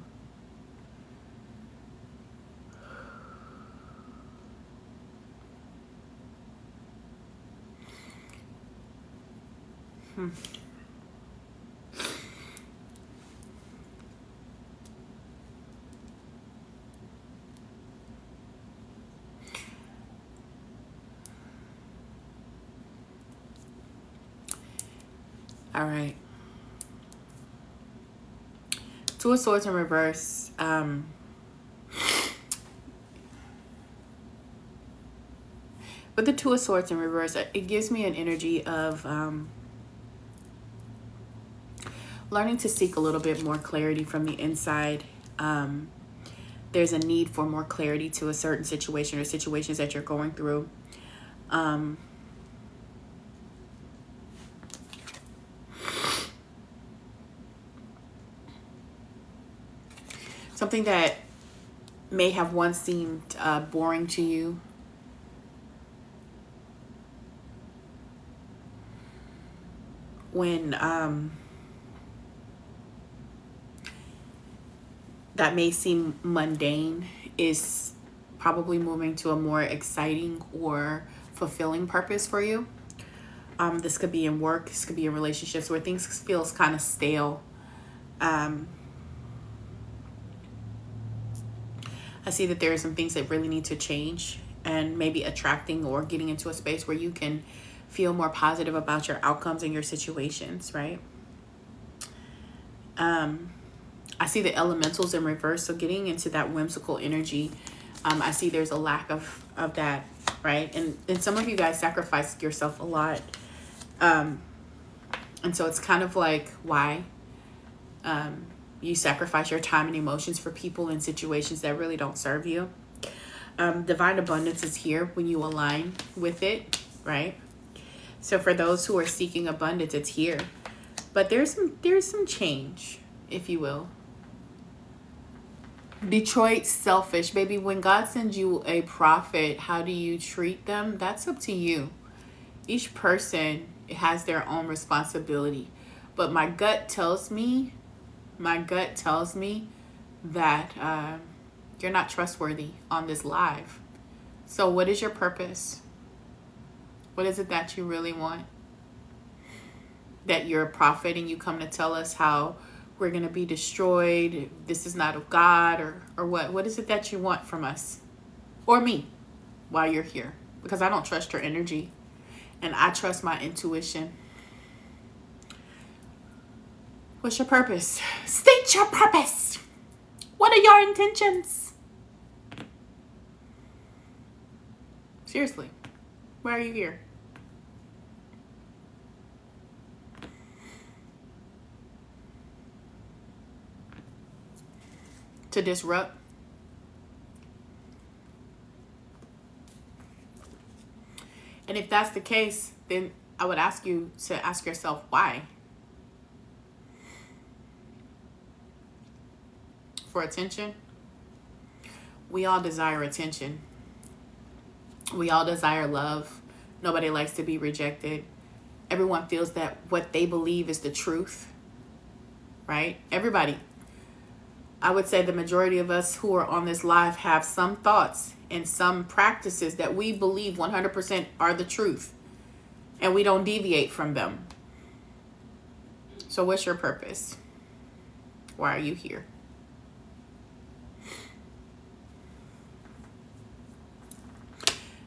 All right. Two of Swords in reverse. With the Two of Swords in reverse, it gives me an energy of learning to seek a little bit more clarity from the inside. There's a need for more clarity to a certain situation or situations that you're going through. Something that may have once seemed boring to you. When that may seem mundane is probably moving to a more exciting or fulfilling purpose for you. This could be in work. This could be in relationships where things feels kind of stale. I see that there are some things that really need to change, and maybe attracting or getting into a space where you can feel more positive about your outcomes and your situations, right? I see the elementals in reverse, so getting into that whimsical energy. I see there's a lack of that, right? And some of you guys sacrifice yourself a lot. And so it's kind of like, why? You sacrifice your time and emotions for people in situations that really don't serve you. Divine abundance is here when you align with it, right? So for those who are seeking abundance, it's here. But there's some change, if you will. Detroit selfish, baby. When God sends you a prophet, how do you treat them? That's up to you. Each person has their own responsibility. But my gut tells me that you're not trustworthy on this live. So what is your purpose? What is it that you really want? That you're a prophet and you come to tell us how we're going to be destroyed, this is not of God, or what? What is it that you want from us? Or me while you're here? Because I don't trust your energy and I trust my intuition. What's your purpose? State your purpose. What are your intentions? Seriously, why are you here? To disrupt? And if that's the case, then I would ask you to ask yourself why. For attention? We all desire attention. We all desire love. Nobody likes to be rejected. Everyone feels that what they believe is the truth, right? Everybody. I would say the majority of us who are on this live have some thoughts and some practices that we believe 100% are the truth, and we don't deviate from them. So what's your purpose? Why are you here?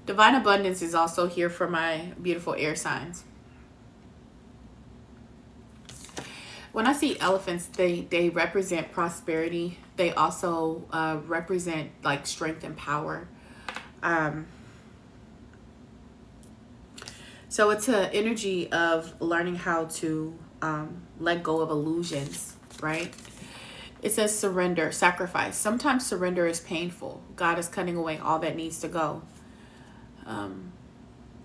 Divine abundance is also here for my beautiful air signs. When I see elephants, they represent prosperity. They also represent like strength and power. So it's an energy of learning how to let go of illusions, right? It says surrender, sacrifice. Sometimes surrender is painful. God is cutting away all that needs to go.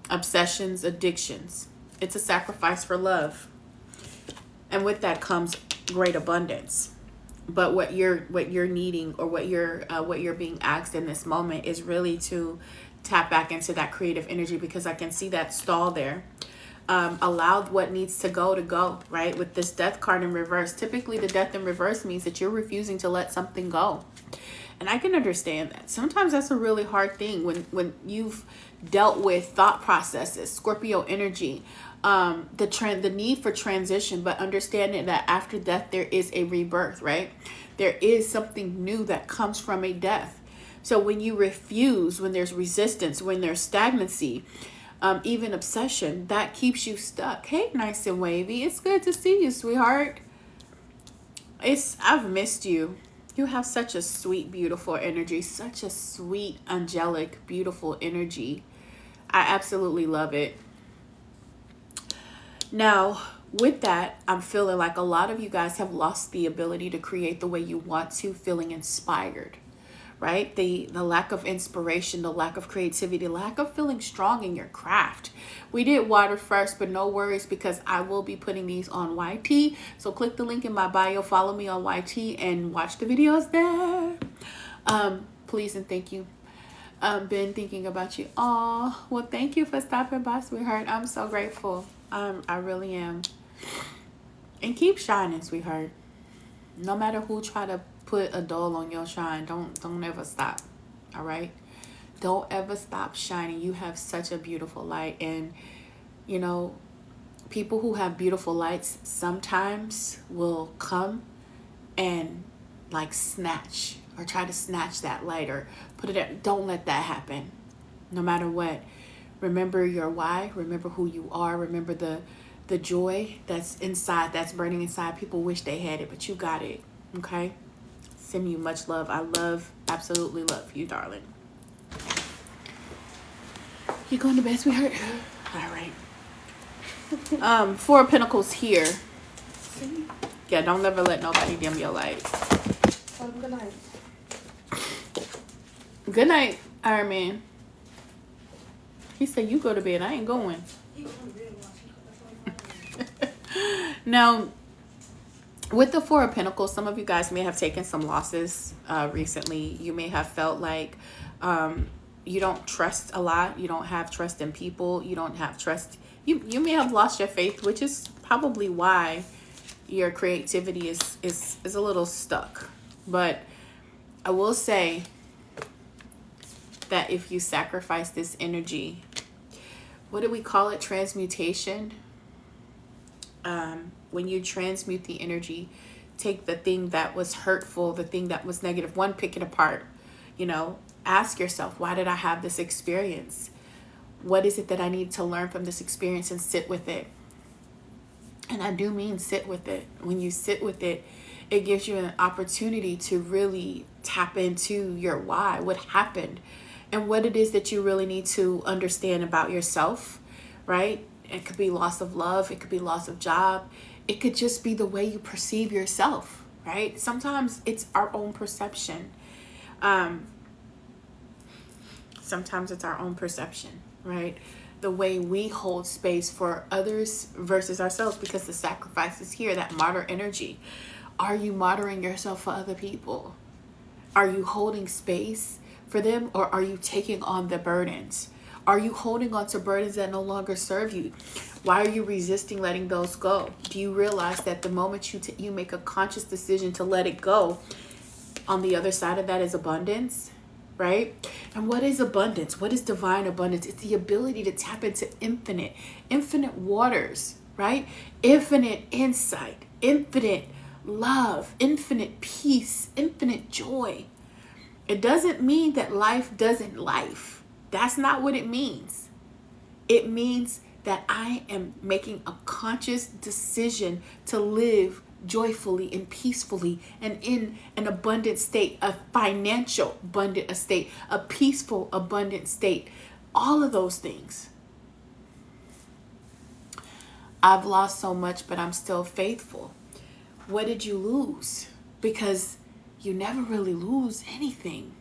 Obsessions, addictions. It's a sacrifice for love. And with that comes great abundance. But what you're needing, or what you're being asked in this moment, is really to tap back into that creative energy, because I can see that stall there. Allow what needs to go, right? With this death card in reverse, typically the death in reverse means that you're refusing to let something go. And I can understand that. Sometimes that's a really hard thing when you've dealt with thought processes, Scorpio energy, the need for transition, but understanding that after death there is a rebirth, right? There is something new that comes from a death. So when you refuse, when there's resistance, when there's stagnancy, even obsession, that keeps you stuck. Hey, nice and wavy. It's good to see you, sweetheart. I've missed you. You have such a sweet, beautiful energy, such a sweet, angelic, beautiful energy. I absolutely love it. Now, with that, I'm feeling like a lot of you guys have lost the ability to create the way you want to, feeling inspired, right? The lack of inspiration, the lack of creativity, the lack of feeling strong in your craft. We did water first, but no worries, because I will be putting these on YT. So click the link in my bio, follow me on YT, and watch the videos there. Please and thank you. Been thinking about you. Oh, well, thank you for stopping by, sweetheart. I'm so grateful. I really am. And keep shining, sweetheart. No matter who try to put a dull on your shine, don't ever stop. All right? Don't ever stop shining. You have such a beautiful light. And, you know, people who have beautiful lights sometimes will come and like snatch, or try to snatch that light, or put it at. Don't let that happen. No matter what. Remember your why. Remember who you are. Remember the joy that's inside, that's burning inside. People wish they had it, but you got it. Okay? Send you much love. I absolutely love you, darling. You going to bed, sweetheart? All right. Four of Pentacles here. Yeah, don't ever let nobody dim your light. Good night. Good night, Iron Man. He said, you go to bed. I ain't going. Now, with the Four of Pentacles, some of you guys may have taken some losses recently. You may have felt like you don't trust a lot. You don't have trust in people. You don't have trust. You may have lost your faith, which is probably why your creativity is a little stuck. But I will say that if you sacrifice this energy, what do we call it? Transmutation. When you transmute the energy, take the thing that was hurtful, the thing that was negative, pick it apart. You know, ask yourself, why did I have this experience? What is it that I need to learn from this experience, and sit with it? And I do mean sit with it. When you sit with it, it gives you an opportunity to really tap into your why, what happened, and what it is that you really need to understand about yourself, right? It could be loss of love. It could be loss of job. It could just be the way you perceive yourself, right? Sometimes it's our own perception. Sometimes it's our own perception, right? The way we hold space for others versus ourselves, because the sacrifice is here, that martyr energy. Are you martyring yourself for other people? Are you holding space for them, or are you taking on the burdens? Are you holding on to burdens that no longer serve you? Why are you resisting letting those go? Do you realize that the moment you make a conscious decision to let it go, on the other side of that is abundance, right? And what is abundance? What is divine abundance? It's the ability to tap into infinite waters, right? Infinite insight, infinite love, infinite peace, infinite joy. It doesn't mean that life doesn't life. That's not what it means. It means that I am making a conscious decision to live joyfully and peacefully and in an abundant state, a financial abundant state, a peaceful abundant state. All of those things. I've lost so much, but I'm still faithful. What did you lose? Because you never really lose anything.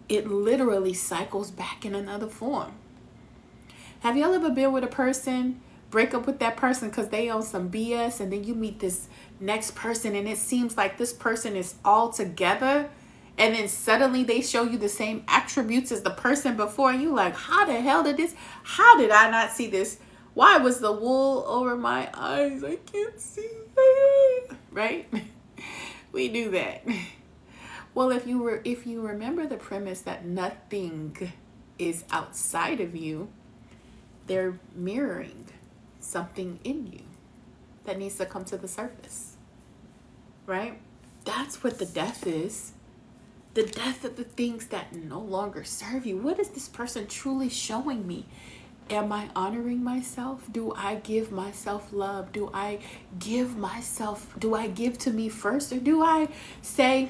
It literally cycles back in another form. Have y'all ever been with a person, break up with that person because they own some BS, and then you meet this next person and it seems like this person is all together, and then suddenly they show you the same attributes as the person before, and you like, how the hell did I not see this? Why was the wool over my eyes? I can't see it. Right? We do that. Well, if you remember the premise that nothing is outside of you, they're mirroring something in you that needs to come to the surface. Right? That's what the death is. The death of the things that no longer serve you. What is this person truly showing me? Am I honoring myself? Do I give myself love? Do I give to me first? Or do I say,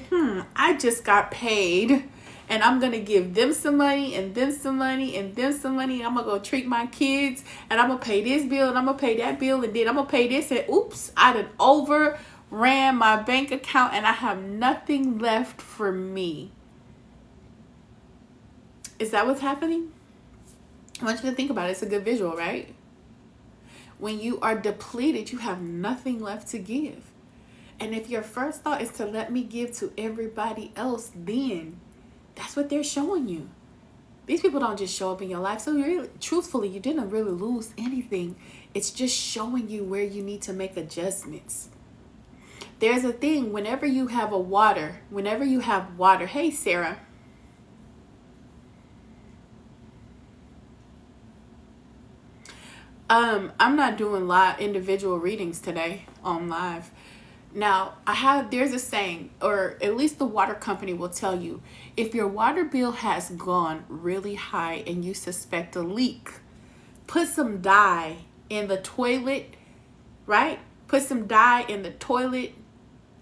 I just got paid and I'm going to give them some money and them some money and them some money. I'm going to go treat my kids and I'm going to pay this bill and I'm going to pay that bill and then I'm going to pay this, and oops, I done overran my bank account and I have nothing left for me. Is that what's happening? I want you to think about it. It's a good visual, right? When you are depleted, you have nothing left to give. And if your first thought is to let me give to everybody else, then that's what they're showing you. These people don't just show up in your life. So really, truthfully, you didn't really lose anything. It's just showing you where you need to make adjustments. There's a thing, whenever you have water, hey, Sarah. I'm not doing live individual readings today on live. Now, there's a saying, or at least the water company will tell you, if your water bill has gone really high and you suspect a leak, put some dye in the toilet, right? Put some dye in the toilet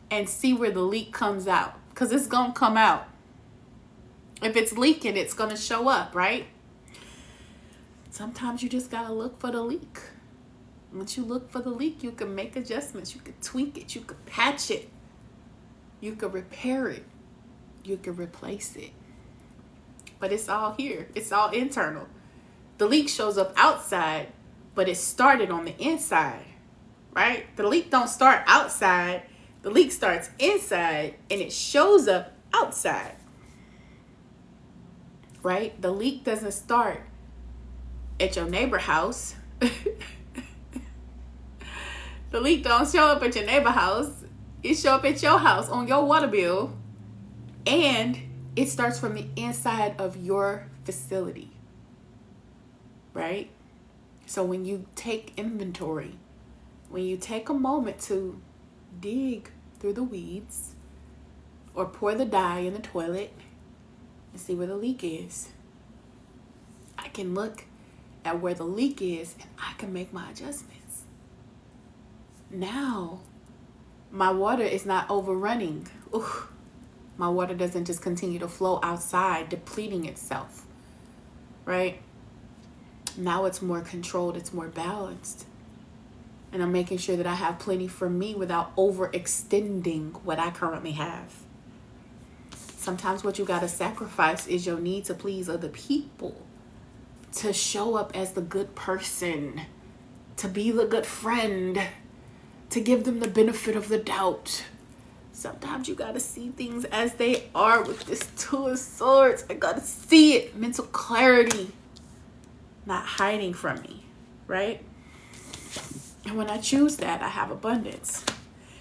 and see where the leak comes out, because it's going to come out. If it's leaking, it's going to show up, right? Sometimes you just got to look for the leak. Once you look for the leak, you can make adjustments. You can tweak it. You can patch it. You can repair it. You can replace it. But it's all here. It's all internal. The leak shows up outside, but it started on the inside, right? The leak don't start outside. The leak starts inside, and it shows up outside, right? The leak doesn't start at your neighbor house. The leak don't show up at your neighbor house. It show up at your house on your water bill. And it starts from the inside of your facility. Right? So when you take inventory, when you take a moment to dig through the weeds or pour the dye in the toilet and see where the leak is, I can look at where the leak is and I can make my adjustments. Now, my water is not overrunning. Ooh, my water doesn't just continue to flow outside, depleting itself, right? Now it's more controlled, it's more balanced. And I'm making sure that I have plenty for me without overextending what I currently have. Sometimes what you got to sacrifice is your need to please other people, to show up as the good person, to be the good friend, to give them the benefit of the doubt. Sometimes you gotta see things as they are with this Two of Swords. I gotta see it. Mental clarity. Not hiding from me, right? And when I choose that, I have abundance.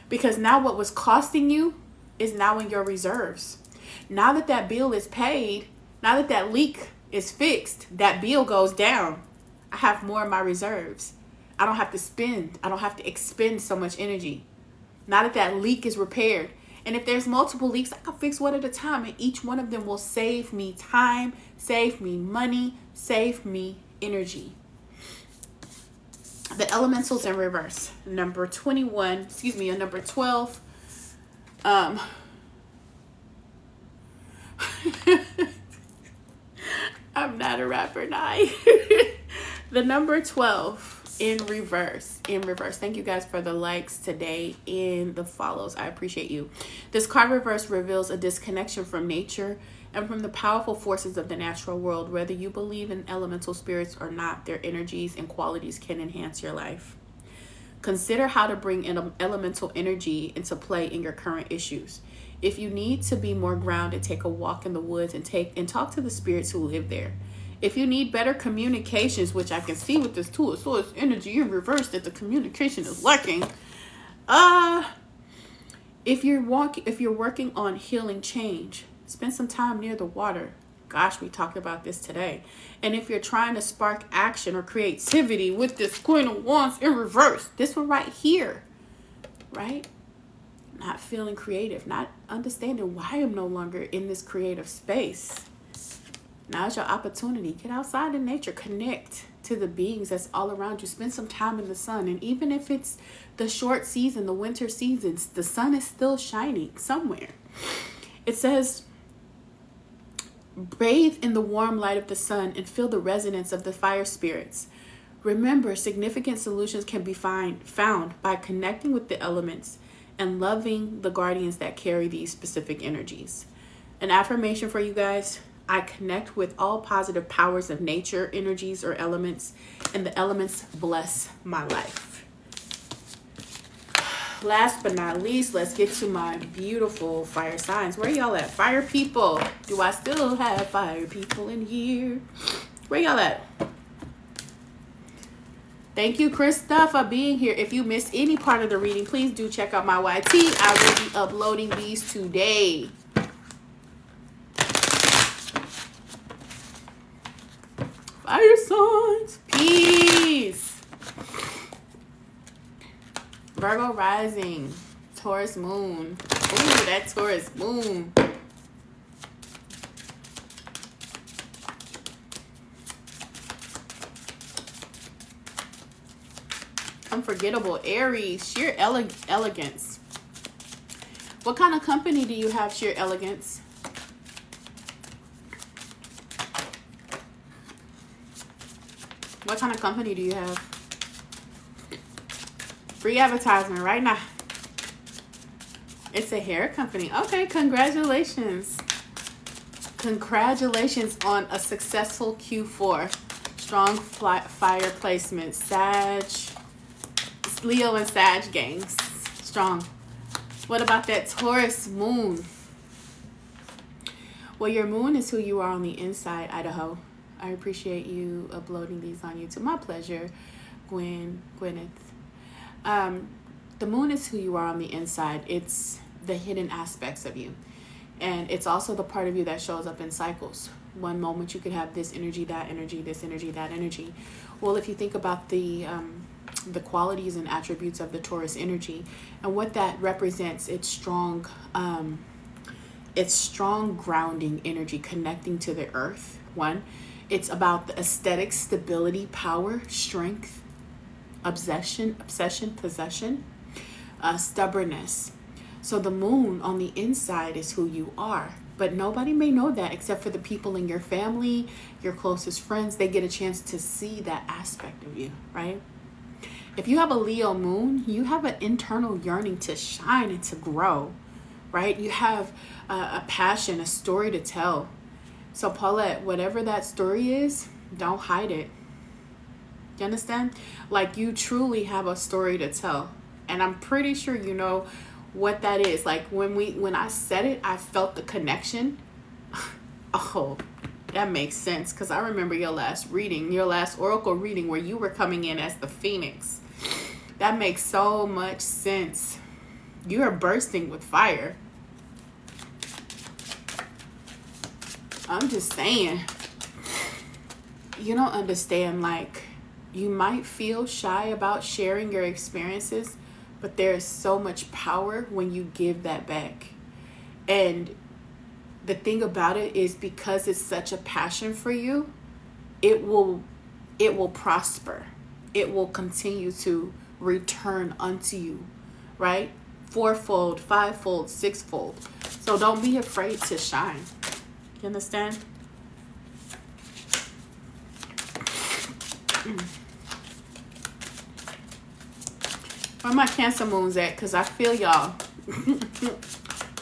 Because now what was costing you is now in your reserves. Now that that bill is paid, now that that leak is fixed, that bill goes down. I have more in my reserves. I don't have to spend. I don't have to expend so much energy. Now that that leak is repaired. And if there's multiple leaks, I can fix one at a time. And each one of them will save me time, save me money, save me energy. The elementals in reverse. Number 12. I'm not a rapper, Nye. The number 12. In reverse. Thank you guys for the likes today and the follows. I appreciate you. This card reverse reveals a disconnection from nature and from the powerful forces of the natural world. Whether you believe in elemental spirits or not, their energies and qualities can enhance your life. Consider how to bring in elemental energy into play in your current issues. If you need to be more grounded, take a walk in the woods and talk to the spirits who live there. If you need better communications, which I can see with this tool, so it's energy in reverse that the communication is lacking. If you're working on healing change, spend some time near the water. Gosh, we talked about this today. And if you're trying to spark action or creativity with this Queen of Wands in reverse, this one right here, right? Not feeling creative, not understanding why I'm no longer in this creative space. Now's your opportunity. Get outside in nature. Connect to the beings that's all around you. Spend some time in the sun. And even if it's the short season, the winter seasons, the sun is still shining somewhere. It says, bathe in the warm light of the sun and feel the resonance of the fire spirits. Remember, significant solutions can be found by connecting with the elements and loving the guardians that carry these specific energies. An affirmation for you guys: I connect with all positive powers of nature, energies, or elements, and the elements bless my life. Last but not least, let's get to my beautiful fire signs. Where y'all at? Fire people. Do I still have fire people in here? Where y'all at? Thank you, Krista, for being here. If you missed any part of the reading, please do check out my YT. I will be uploading these today. Fire signs. Peace. Virgo rising. Taurus moon. Ooh, that Taurus moon. Unforgettable. Aries. Sheer elegance. What kind of company do you have, sheer elegance? What kind of company do you have? Free advertisement right now. It's a hair company. Okay, congratulations. Congratulations on a successful Q4. Strong fire placement. Sag, Leo and Sag gangs. Strong. What about that Taurus moon? Well, your moon is who you are on the inside, Idaho. I appreciate you uploading these on YouTube. My pleasure, Gwyneth. The moon is who you are on the inside. It's the hidden aspects of you. And it's also the part of you that shows up in cycles. One moment you could have this energy, that energy, this energy, that energy. Well, if you think about the qualities and attributes of the Taurus energy and what that represents, it's strong grounding energy, connecting to the earth. One, it's about the aesthetic, stability, power, strength, obsession, possession, stubbornness. So the moon on the inside is who you are, but nobody may know that except for the people in your family, your closest friends. They get a chance to see that aspect of you, right? If you have a Leo moon, you have an internal yearning to shine and to grow, right? You have a passion, a story to tell. So Paulette, whatever that story is, don't hide it. You understand? Like, you truly have a story to tell. And I'm pretty sure you know what that is. Like, when I said it, I felt the connection. Oh, that makes sense. Because I remember your last oracle reading where you were coming in as the Phoenix. That makes so much sense. You are bursting with fire. I'm just saying. You don't understand, like, you might feel shy about sharing your experiences, but there is so much power when you give that back. And the thing about it is, because it's such a passion for you, it will prosper. It will continue to return unto you, right? 4-fold, 5-fold, 6-fold. So don't be afraid to shine. You understand? Where my Cancer moons at? Because I feel y'all.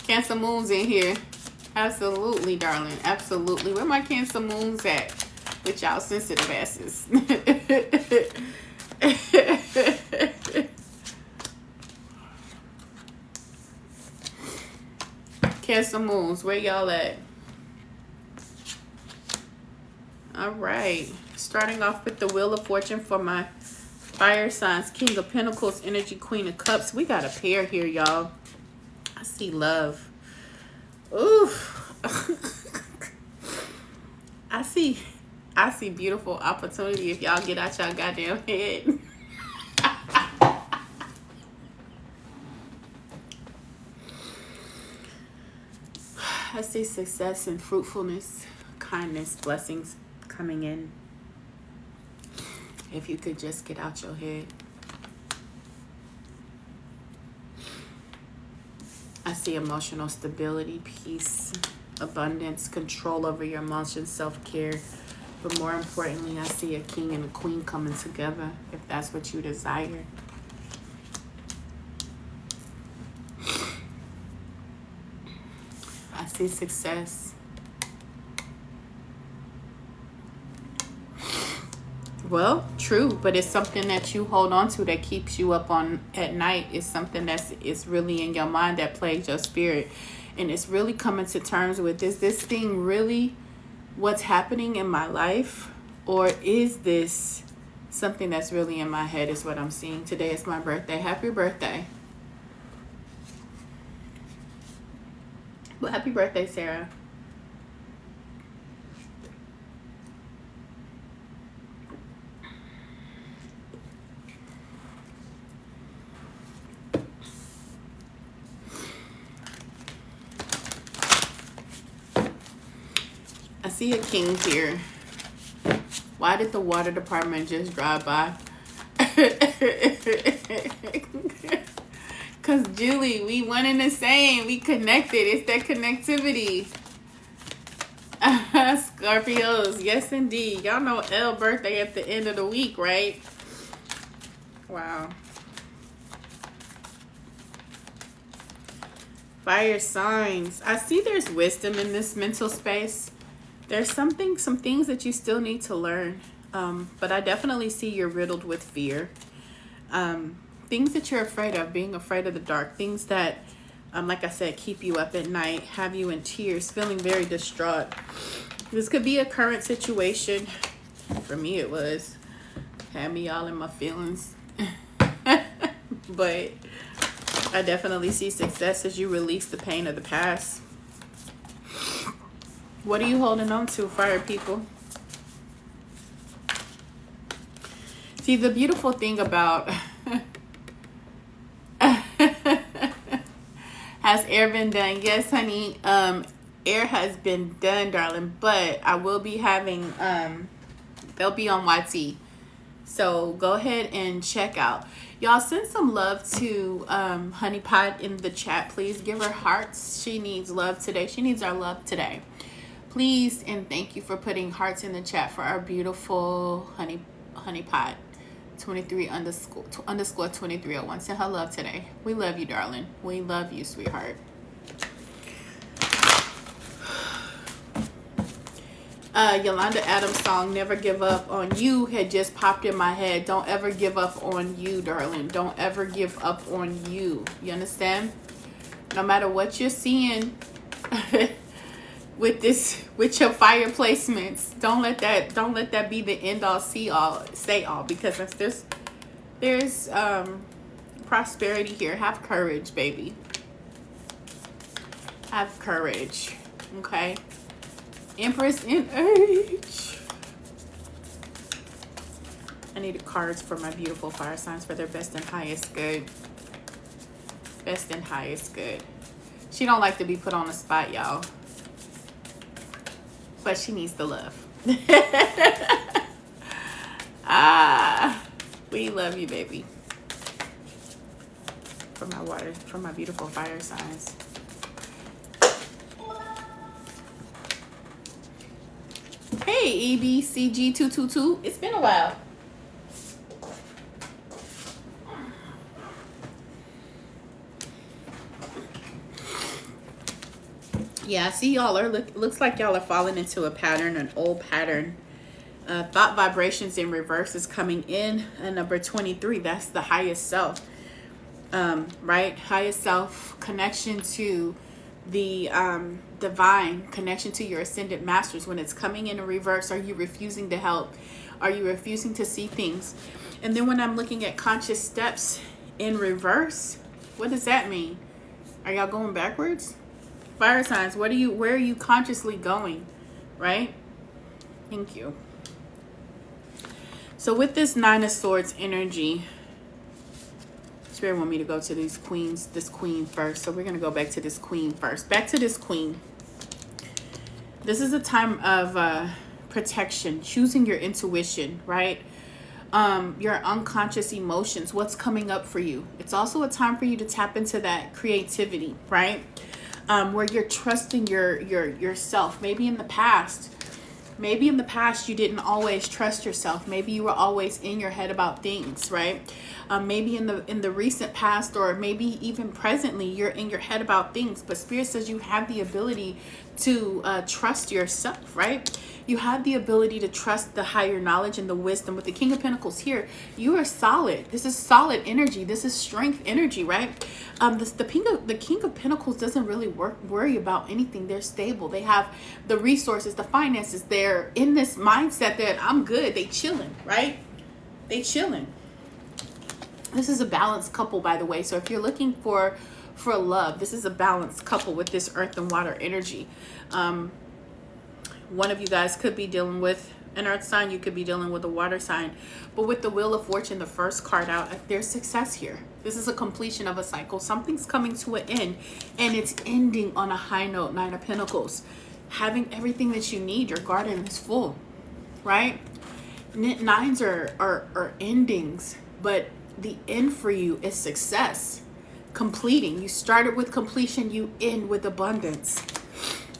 Cancer moons in here. Absolutely, darling. Absolutely. Where my Cancer moons at? With y'all sensitive asses. Cancer moons, where y'all at? All right. Starting off with the Wheel of Fortune for my fire signs. King of Pentacles, Energy, Queen of Cups. We got a pair here, y'all. I see love. Oof. I see beautiful opportunity if y'all get out y'all goddamn head. I see success and fruitfulness, kindness, blessings coming in. If you could just get out your head. I see emotional stability, peace, abundance, control over your emotions, self-care. But more importantly, I see a king and a queen coming together, if that's what you desire. I see success. Well, true, but it's something that you hold on to that keeps you up on at night. It's something it's really in your mind that plagues your spirit. And it's really coming to terms with, is this thing really what's happening in my life? Or is this something that's really in my head is what I'm seeing. Today is my birthday. Happy birthday. Well, happy birthday, Sarah. I see a king here. Why did the water department just drive by? Because Julie, we one and the same. We connected. It's that connectivity. Scorpios, yes indeed. Y'all know L birthday at the end of the week, right? Wow. Fire signs. I see there's wisdom in this mental space. There's some things that you still need to learn. But I definitely see you're riddled with fear. Things that you're afraid of, being afraid of the dark. Things that, like I said, keep you up at night, have you in tears, feeling very distraught. This could be a current situation. For me, it was. Had me all in my feelings. But I definitely see success as you release the pain of the past. What are you holding on to, fire people? See, the beautiful thing about... Has air been done? Yes, honey. Air has been done, darling. But I will be having... they'll be on YT. So go ahead and check out. Y'all send some love to Honey Pot in the chat, please. Give her hearts. She needs love today. She needs our love today. Please and thank you for putting hearts in the chat for our beautiful honey pot 23 underscore 2301. Send her love today. We love you, darling. We love you, sweetheart. Yolanda Adams' song "Never Give Up on You" had just popped in my head. Don't ever give up on you, darling. Don't ever give up on you. You understand? No matter what you're seeing with your fire placements, don't let that be the end all say all, because there's prosperity here. Have courage, baby. Have courage. Okay. Empress in age. I needed cards for my beautiful fire signs for their best and highest good. Best and highest good. She don't like to be put on the spot, y'all. But she needs the love. We love you, baby. For my beautiful fire signs. Hey, EBCG222. It's been a while. Yeah, I see y'all are looks like y'all are falling into a pattern, an old pattern. Thought vibrations in reverse is coming in. And number 23, that's the highest self. Right? Highest self, connection to the divine, connection to your ascended masters. When it's coming in reverse, are you refusing to help? Are you refusing to see things? And then when I'm looking at conscious steps in reverse, what does that mean? Are y'all going backwards? Fire signs, where are you consciously going? Right? Thank you. So with this Nine of Swords energy, Spirit want me to go to this queen first. So we're going to go back to this queen first. Back to this queen. This is a time of protection, choosing your intuition, right? Your unconscious emotions, what's coming up for you. It's also a time for you to tap into that creativity, right? Where you're trusting yourself. Maybe in the past you didn't always trust yourself. Maybe you were always in your head about things, right? Maybe in the recent past, or maybe even presently, you're in your head about things. But Spirit says you have the ability to trust yourself, right? You have the ability to trust the higher knowledge and the wisdom. With the King of Pentacles here, you are solid. This is solid energy. This is strength energy, right? The King of Pentacles doesn't really worry about anything. They're stable. They have the resources, the finances. They're in this mindset that I'm good. They chilling, right? They chilling. This is a balanced couple, by the way. So if you're looking for love, this is a balanced couple with this earth and water energy. One of you guys could be dealing with an earth sign. You could be dealing with a water sign. But with the Wheel of Fortune, the first card out, there's success here. This is a completion of a cycle. Something's coming to an end, and it's ending on a high note. Nine of Pentacles. Having everything that you need. Your garden is full, right? Nines are endings, but the end for you is success. Completing. You started with completion, you end with abundance.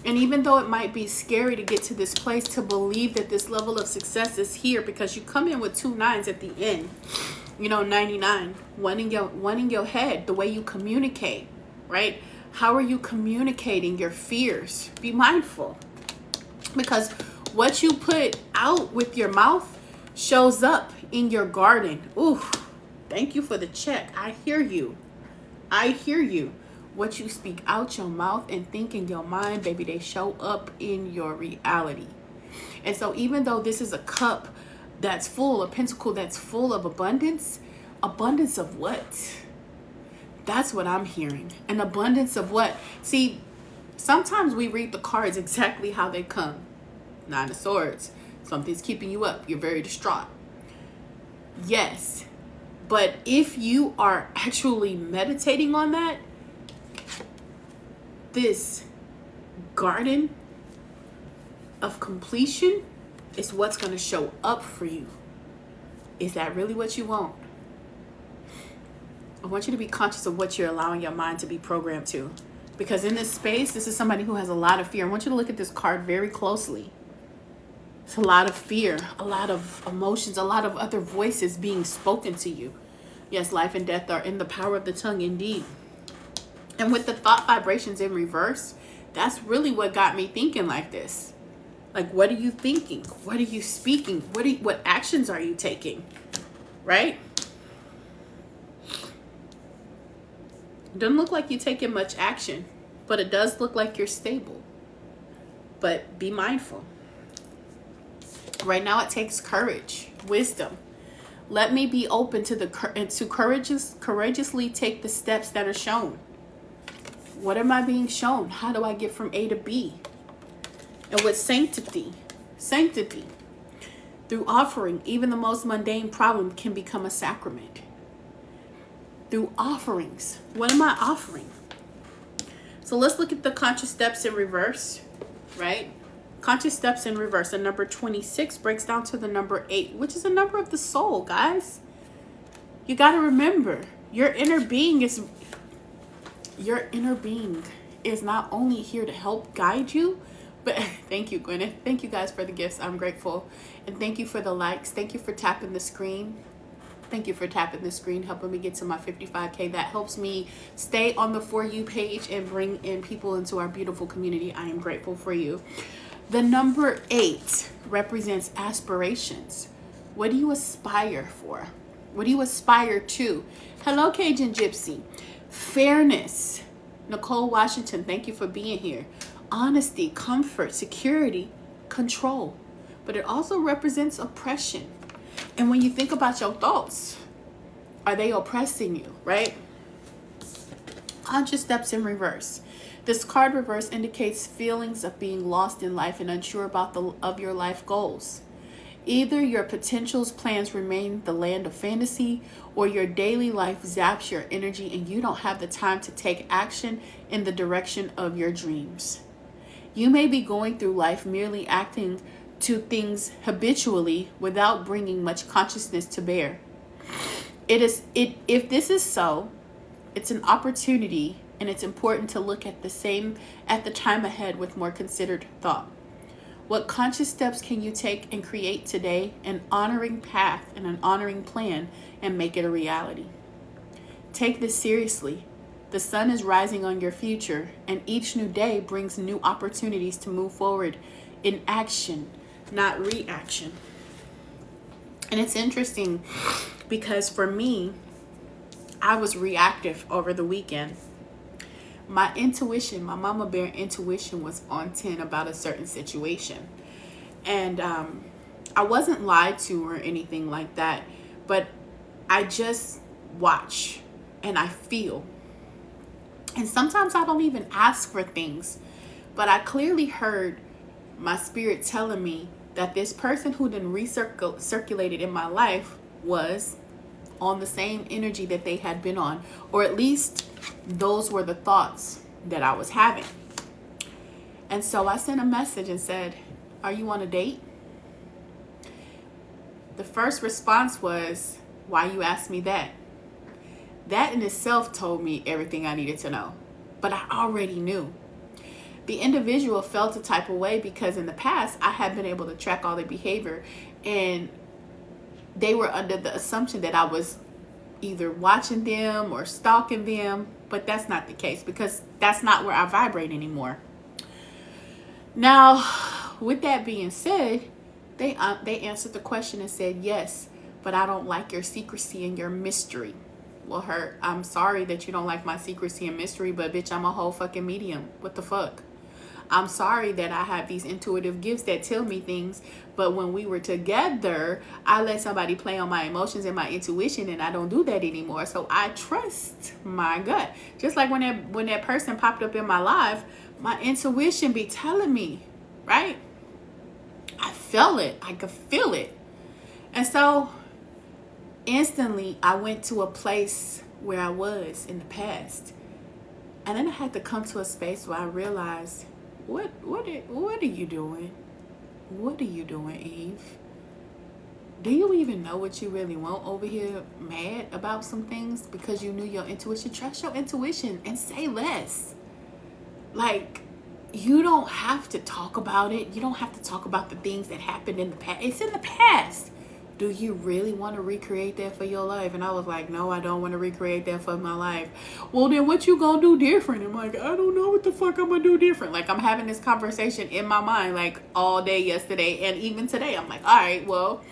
And even though it might be scary to get to this place, to believe that this level of success is here, because you come in with 2 nines at the end, 99, one in your head, the way you communicate, right? How are you communicating your fears? Be mindful, because what you put out with your mouth shows up in your garden. Ooh, thank you for the check. I hear you. I hear you. What you speak out your mouth and think in your mind, baby, they show up in your reality. And so even though this is a cup that's full, a pentacle that's full of abundance of what? That's what I'm hearing. An abundance of what? See, sometimes we read the cards exactly how they come. Nine of Swords. Something's keeping you up. You're very distraught. Yes. But if you are actually meditating on that, this garden of completion is what's going to show up for you. Is that really what you want? I want you to be conscious of what you're allowing your mind to be programmed to. Because in this space, this is somebody who has a lot of fear. I want you to look at this card very closely. It's a lot of fear, a lot of emotions, a lot of other voices being spoken to you. Yes, life and death are in the power of the tongue indeed. And with the thought vibrations in reverse, that's really what got me thinking like this. Like, what are you thinking? What are you speaking? What actions are you taking? Right? Doesn't look like you're taking much action, but it does look like you're stable. But be mindful. Right now it takes courage, wisdom. Let me be open to courageously take the steps that are shown. What am I being shown? How do I get from A to B? And with sanctity, through offering, even the most mundane problem can become a sacrament. Through offerings. What am I offering? So let's look at the conscious steps in reverse, right? Conscious steps in reverse. And number 26 breaks down to the number 8, which is a number of the soul, guys. You got to remember, your inner being is not only here to help guide you, but thank you, Gwyneth. Thank you guys for the gifts. I'm grateful. And thank you for the likes. Thank you for tapping the screen. Thank you for tapping the screen, helping me get to my 55K. That helps me stay on the For You page and bring in people into our beautiful community. I am grateful for you. The number 8 represents aspirations. What do you aspire for? What do you aspire to? Hello, Cajun Gypsy. Fairness. Nicole Washington, thank you for being here. Honesty, comfort, security, control. But it also represents oppression. And when you think about your thoughts, are they oppressing you, right? Conscious steps in reverse. This card reverse indicates feelings of being lost in life and unsure about your life goals. Either your potentials plans remain the land of fantasy, or your daily life zaps your energy and you don't have the time to take action in the direction of your dreams. You may be going through life merely acting to things habitually without bringing much consciousness to bear. If this is so, it's an opportunity, and it's important to look at the time ahead with more considered thought. What conscious steps can you take and create today, an honoring path and an honoring plan, and make it a reality? Take this seriously. The sun is rising on your future, and each new day brings new opportunities to move forward in action, not reaction. And it's interesting because for me, I was reactive over the weekend. My intuition, my mama bear intuition was on 10 about a certain situation. And I wasn't lied to or anything like that, but I just watch and I feel. And sometimes I don't even ask for things, but I clearly heard my spirit telling me that this person who done circulated in my life was on the same energy that they had been on, or at least those were the thoughts that I was having. And so I sent a message and said, "Are you on a date?" The first response was, "Why you ask me that?" That in itself told me everything I needed to know, but I already knew. The individual felt a type of way because in the past I had been able to track all their behavior, and they were under the assumption that I was either watching them or stalking them, but that's not the case because that's not where I vibrate anymore. Now, with that being said, they answered the question and said, "Yes, but I don't like your secrecy and your mystery." Well, I'm sorry that you don't like my secrecy and mystery, but bitch, I'm a whole fucking medium. What the fuck? I'm sorry that I have these intuitive gifts that tell me things, but when we were together, I let somebody play on my emotions and my intuition, and I don't do that anymore. So I trust my gut. Just like when that person popped up in my life, my intuition be telling me, right? I felt it. I could feel it. And so instantly I went to a place where I was in the past. And then I had to come to a space where I realized, what are you doing? What are you doing, Eve? Do you even know what you really want over here mad about some things because you knew your intuition? Trust your intuition and say less. Like, you don't have to talk about it. You don't have to talk about the things that happened in the past. It's in the past. Do you really want to recreate that for your life? And I was like, no, I don't want to recreate that for my life. Well, then what you gonna do different? I'm like, I don't know what the fuck I'm gonna do different. Like, I'm having this conversation in my mind like all day yesterday and even today. I'm like, all right, well,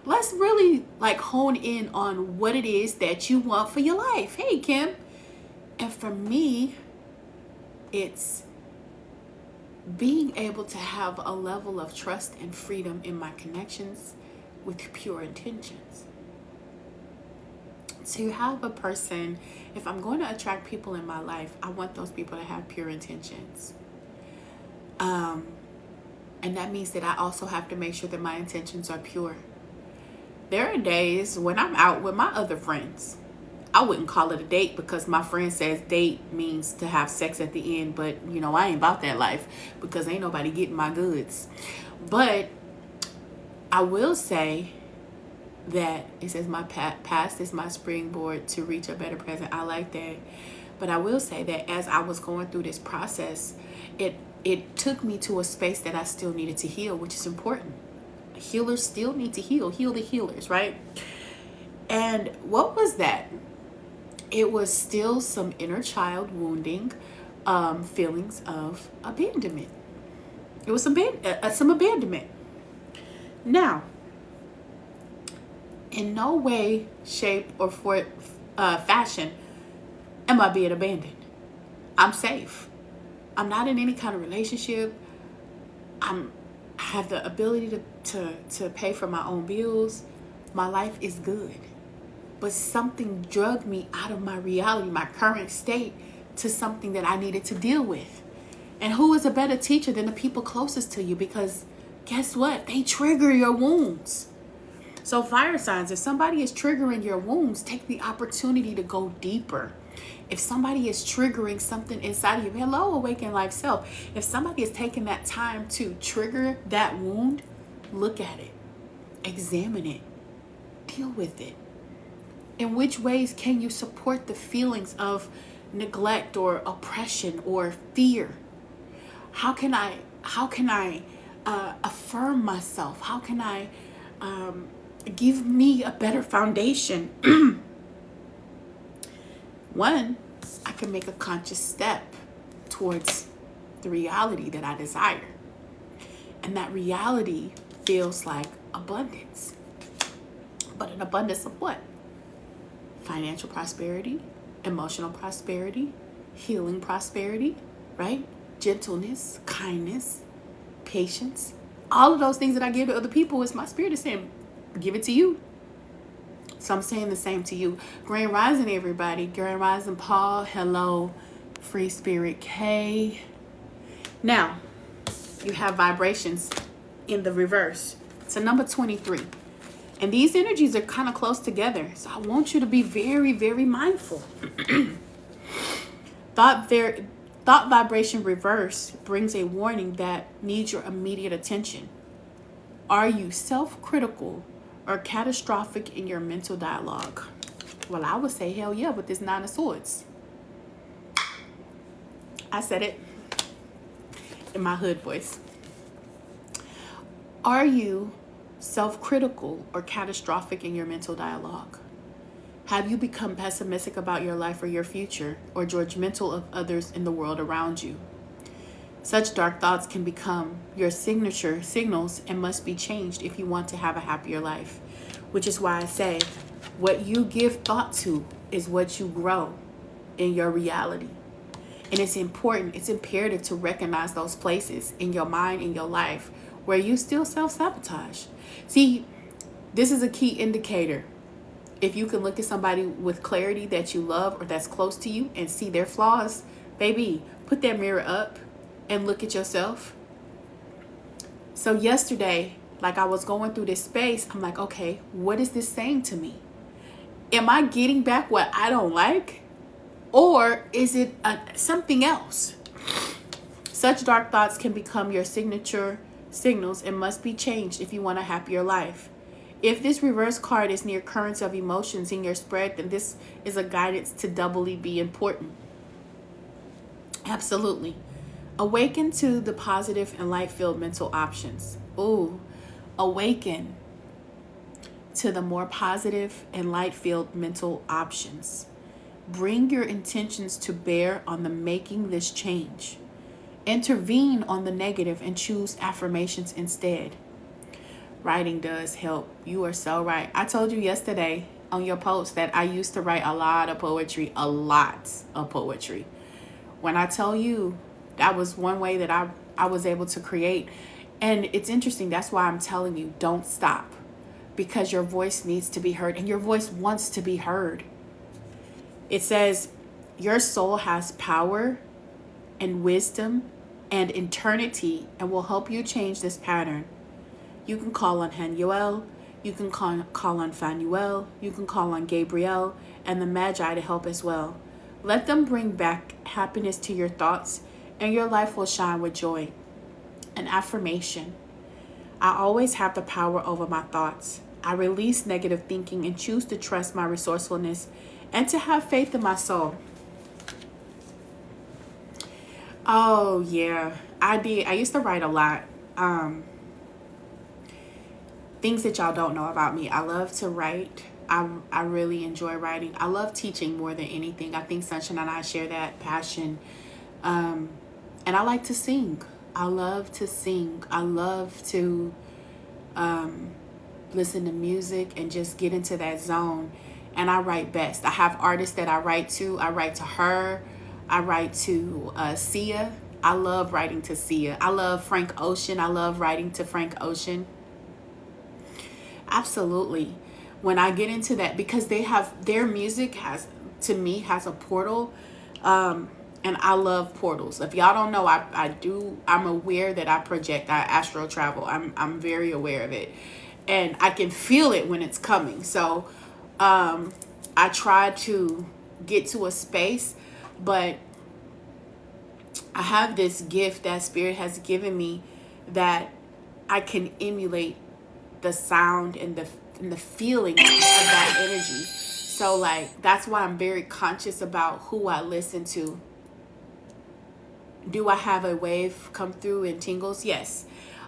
let's really like hone in on what it is that you want for your life. Hey, Kim. And for me, it's being able to have a level of trust and freedom in my connections with pure intentions. To have a person, if I'm going to attract people in my life, I want those people to have pure intentions. And that means that I also have to make sure that my intentions are pure. There are days when I'm out with my other friends. I wouldn't call it a date because my friend says date means to have sex at the end, but you know, I ain't about that life because ain't nobody getting my goods. But I will say that it says my past is my springboard to reach a better present. I like that. But I will say that as I was going through this process, it took me to a space that I still needed to heal, which is important. Healers still need to heal the healers, right? And what was that? It was still some inner child wounding, feelings of abandonment. It was some abandonment. Now, in no way, shape, or fashion am I being abandoned. I'm safe. I'm not in any kind of relationship. I have the ability to pay for my own bills. My life is good. But something drugged me out of my reality, my current state, to something that I needed to deal with. And who is a better teacher than the people closest to you? Because guess what? They trigger your wounds. So fire signs, if somebody is triggering your wounds, take the opportunity to go deeper. If somebody is triggering something inside of you, hello, awakened life self. If somebody is taking that time to trigger that wound, look at it, examine it, deal with it. In which ways can you support the feelings of neglect or oppression or fear? How can I affirm myself? How can I give me a better foundation? One, I can make a conscious step towards the reality that I desire. And that reality feels like abundance. But an abundance of what? Financial prosperity, emotional prosperity, healing prosperity, right? Gentleness, kindness, patience. All of those things that I give to other people is my spirit is saying, give it to you. So I'm saying the same to you. Grand Rising, everybody. Grand Rising, Paul. Hello, Free Spirit K. Now, you have vibrations in the reverse. So number 23. And these energies are kind of close together. So I want you to be very, very mindful. Thought vibration reverse brings a warning that needs your immediate attention. Are you self-critical or catastrophic in your mental dialogue? Well, I would say hell yeah with this 9 of Swords. I said it in my hood voice. Are you self-critical or catastrophic in your mental dialogue? Have you become pessimistic about your life or your future, or judgmental of others in the world around you? Such dark thoughts can become your signature signals and must be changed if you want to have a happier life. Which is why I say, what you give thought to is what you grow in your reality. And it's important, it's imperative to recognize those places in your mind, in your life, where you still self-sabotage. See, this is a key indicator. If you can look at somebody with clarity that you love or that's close to you and see their flaws, baby, put that mirror up and look at yourself. So yesterday, like I was going through this space, I'm like, okay, what is this saying to me? Am I getting back what I don't like? Or is it something else? Such dark thoughts can become your signature signals and must be changed if you want a happier life. If this reverse card is near currents of emotions in your spread, then this is a guidance to doubly be important. Absolutely. Awaken to the positive and light-filled mental options. Ooh, awaken to the more positive and light-filled mental options. Bring your intentions to bear on the making this change. Intervene on the negative and choose affirmations instead. Writing does help. You are so right. I told you yesterday on your post that I used to write a lot of poetry. When I tell you, that was one way that I was able to create. And it's interesting. That's why I'm telling you, don't stop. Because your voice needs to be heard. And your voice wants to be heard. It says, your soul has power and wisdom and eternity and will help you change this pattern. You can call on Hanuel, you can call on Phanuel, you can call on Gabriel and the Magi to help as well. Let them bring back happiness to your thoughts and your life will shine with joy. An affirmation. I always have the power over my thoughts. I release negative thinking and choose to trust my resourcefulness and to have faith in my soul. Oh, yeah, I did. I used to write a lot. Things that y'all don't know about me. I love to write. I really enjoy writing. I love teaching more than anything. I think Sunshine and I share that passion. And I like to sing. I love to sing. I love to listen to music and just get into that zone. And I write best. I have artists that I write to. I write to her. I write to Sia. I love writing to Sia. I love Frank Ocean. I love writing to Frank Ocean. Absolutely. When I get into that, because they have, their music has, to me, has a portal. And I love portals. If y'all don't know, I'm aware that I project, I astral travel. I'm very aware of it. And I can feel it when it's coming. So I try to get to a space, but I have this gift that Spirit has given me that I can emulate the sound and the feeling of that energy. So like, that's why I'm very conscious about who I listen to. Do I have a wave come through and tingles? Yes.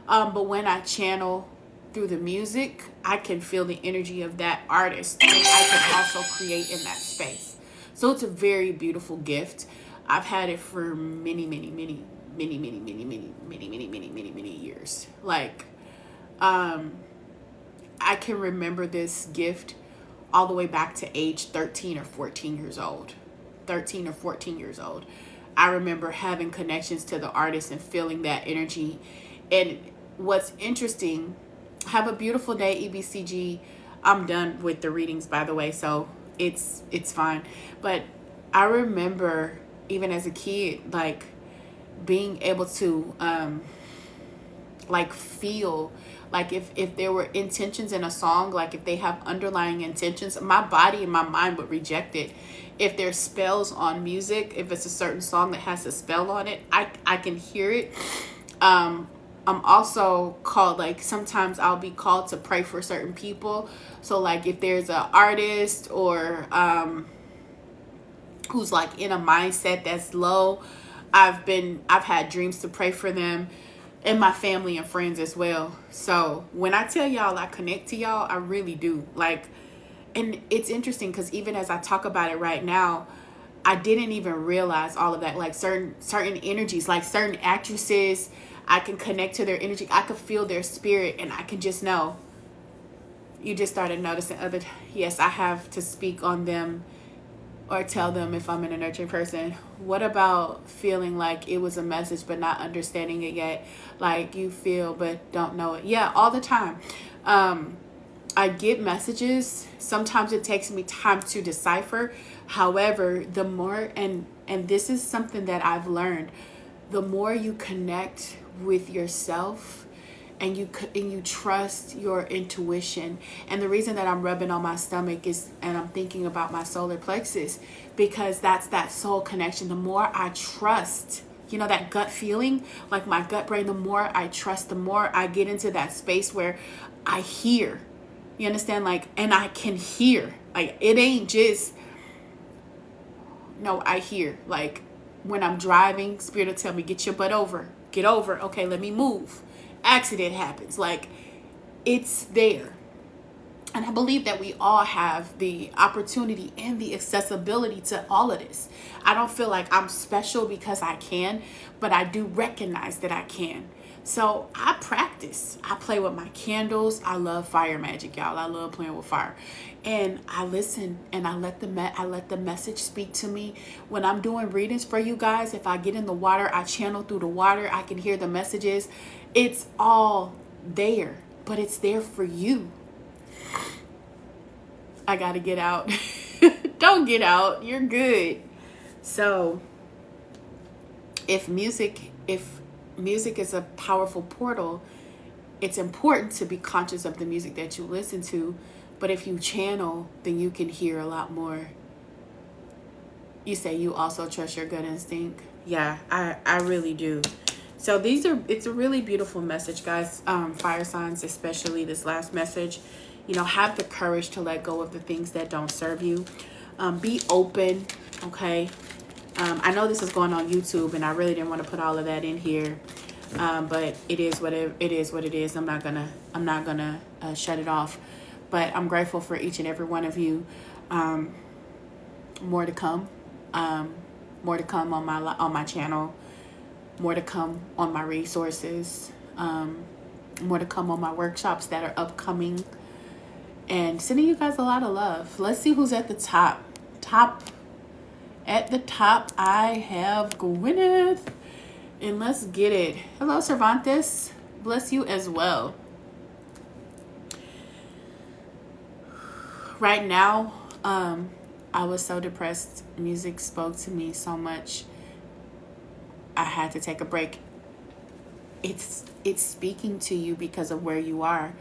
But when I channel through the music, I can feel the energy of that artist, and I can also create in that space. So it's a very beautiful gift. I've had it for many years. Like, I can remember this gift all the way back to age 13 or 14 years old. 13 or 14 years old. I remember having connections to the artist and feeling that energy. And what's interesting, have a beautiful day, EBCG. I'm done with the readings, by the way, so it's fine. But I remember, even as a kid, like being able to like feel, like if there were intentions in a song, like if they have underlying intentions, my body and my mind would reject it. If there's spells on music, if it's a certain song that has a spell on it, I can hear it. I'm also called, like sometimes I'll be called to pray for certain people. So like if there's an artist or who's like in a mindset that's low, I've had dreams to pray for them, and my family and friends as well. So when I tell y'all I connect to y'all, I really do. Like, and it's interesting because even as I talk about it right now, I didn't even realize all of that. Like certain energies, like certain actresses, I can connect to their energy. I could feel their spirit, and I can just know. You just started noticing yes, I have to speak on them or tell them if I'm in a nurturing person. What about feeling like it was a message but not understanding it yet? Like you feel but don't know it. Yeah, all the time. I get messages. Sometimes it takes me time to decipher. However, the more, and this is something that I've learned, the more you connect with yourself and you trust your intuition. And the reason that I'm rubbing on my stomach is, and I'm thinking about my solar plexus, because that's that soul connection. The more I trust, you know, that gut feeling, like my gut brain, the more I trust, the more I get into that space where I hear. You understand? Like, and I can hear. Like, it ain't just, no, I hear. Like, when I'm driving, Spirit will tell me, get your butt over. Get over. Okay, let me move. Accident happens. Like, it's there. And I believe that we all have the opportunity and the accessibility to all of this. I don't feel like I'm special because I can, but I do recognize that I can. So I practice. I play with my candles. I love fire magic, y'all. I love playing with fire. And I listen and I let the message speak to me. When I'm doing readings for you guys, if I get in the water, I channel through the water. I can hear the messages. It's all there, but it's there for you. I gotta get out. Don't get out. You're good. So if music is a powerful portal, it's important to be conscious of the music that you listen to. But if you channel, then you can hear a lot more. You say you also trust your gut instinct. Yeah, I really do. So it's a really beautiful message, guys. Fire signs, especially this last message. You know, have the courage to let go of the things that don't serve you. Be open, okay? I know this is going on YouTube, and I really didn't want to put all of that in here, but it is what it is. I'm not gonna shut it off. But I'm grateful for each and every one of you. More to come. More to come on my channel. More to come on my resources. More to come on my workshops that are upcoming. And sending you guys a lot of love. Let's see who's at the top. At the top, I have Gwyneth. And let's get it. Hello, Cervantes. Bless you as well. Right now, I was so depressed. Music spoke to me so much. I had to take a break. It's speaking to you because of where you are,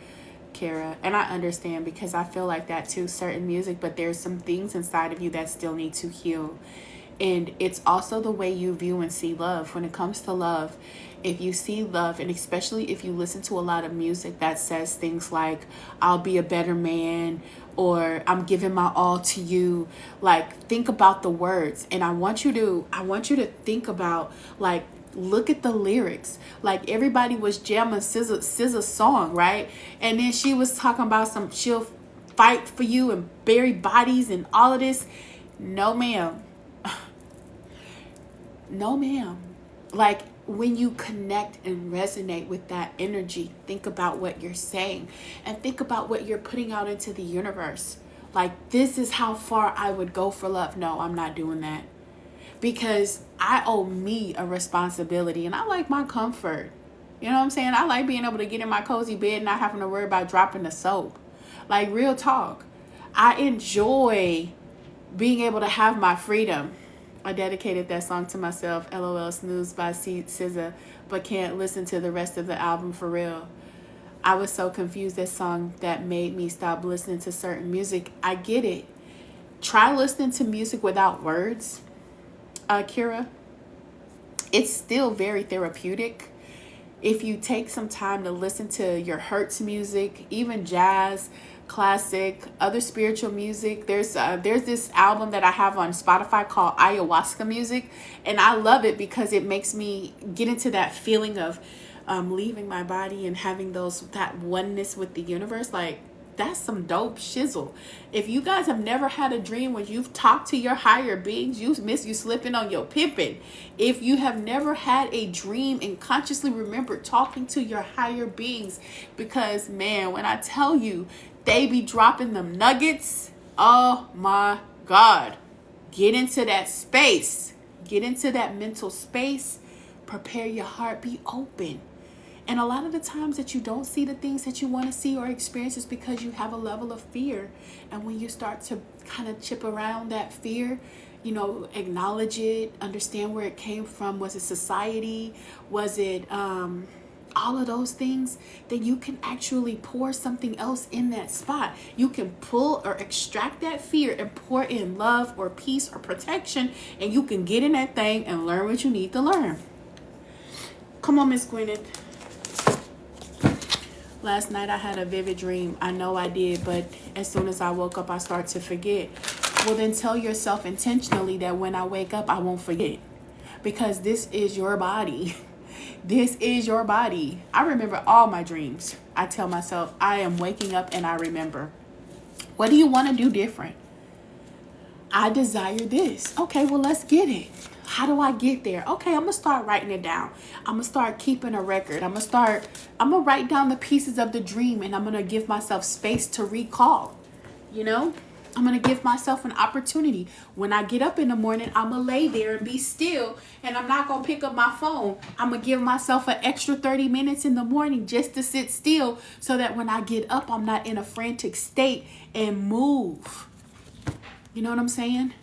Kara. And I understand, because I feel like that too, certain music, but there's some things inside of you that still need to heal. And it's also the way you view and see love. When it comes to love, if you see love, and especially if you listen to a lot of music that says things like, I'll be a better man, or I'm giving my all to you, like, think about the words. And I want you to think about, like, look at the lyrics. Like, everybody was jamming SZA's song, right? And then she was talking about she'll fight for you and bury bodies and all of this. No, ma'am. No, ma'am. Like, when you connect and resonate with that energy, think about what you're saying and think about what you're putting out into the universe. Like, this is how far I would go for love. No, I'm not doing that, because I owe me a responsibility, and I like my comfort. You know what I'm saying? I like being able to get in my cozy bed and not having to worry about dropping the soap. Like, real talk. I enjoy being able to have my freedom. I dedicated that song to myself, LOL Snooze by SZA, but can't listen to the rest of the album for real. I was so confused, that song that made me stop listening to certain music. I get it. Try listening to music without words, Kira. It's still very therapeutic. If you take some time to listen to your Hertz music, even jazz, classic, other spiritual music. There's this album that I have on Spotify called Ayahuasca Music, and I love it because it makes me get into that feeling of leaving my body and having that oneness with the universe. Like, that's some dope shizzle. If you guys have never had a dream where you've talked to your higher beings, you slipping on your pimping. If you have never had a dream and consciously remember talking to your higher beings, because, man, when I tell you, they be dropping them nuggets. Oh my God. Get into that space. Get into that mental space. Prepare your heart. Be open. And a lot of the times that you don't see the things that you want to see or experience is because you have a level of fear. And when you start to kind of chip around that fear, acknowledge it, understand where it came from. Was it society? Was it all of those things? Then you can actually pour something else in that spot. You can pull or extract that fear and pour in love or peace or protection, and you can get in that thing and learn what you need to learn. Come on, Miss Gwyneth. Last night I had a vivid dream. I know I did, but as soon as I woke up, I start to forget. Well, then tell yourself intentionally that when I wake up, I won't forget, because this is your body. This is your body. I remember all my dreams. I tell myself, I am waking up and I remember. What do you want to do different? I desire this. Okay, well, let's get it. How do I get there? Okay, I'm going to start writing it down. I'm going to start keeping a record. I'm going to write down the pieces of the dream, and I'm going to give myself space to recall. I'm going to give myself an opportunity. When I get up in the morning, I'm going to lay there and be still, and I'm not going to pick up my phone. I'm going to give myself an extra 30 minutes in the morning just to sit still, so that when I get up, I'm not in a frantic state and move. You know what I'm saying?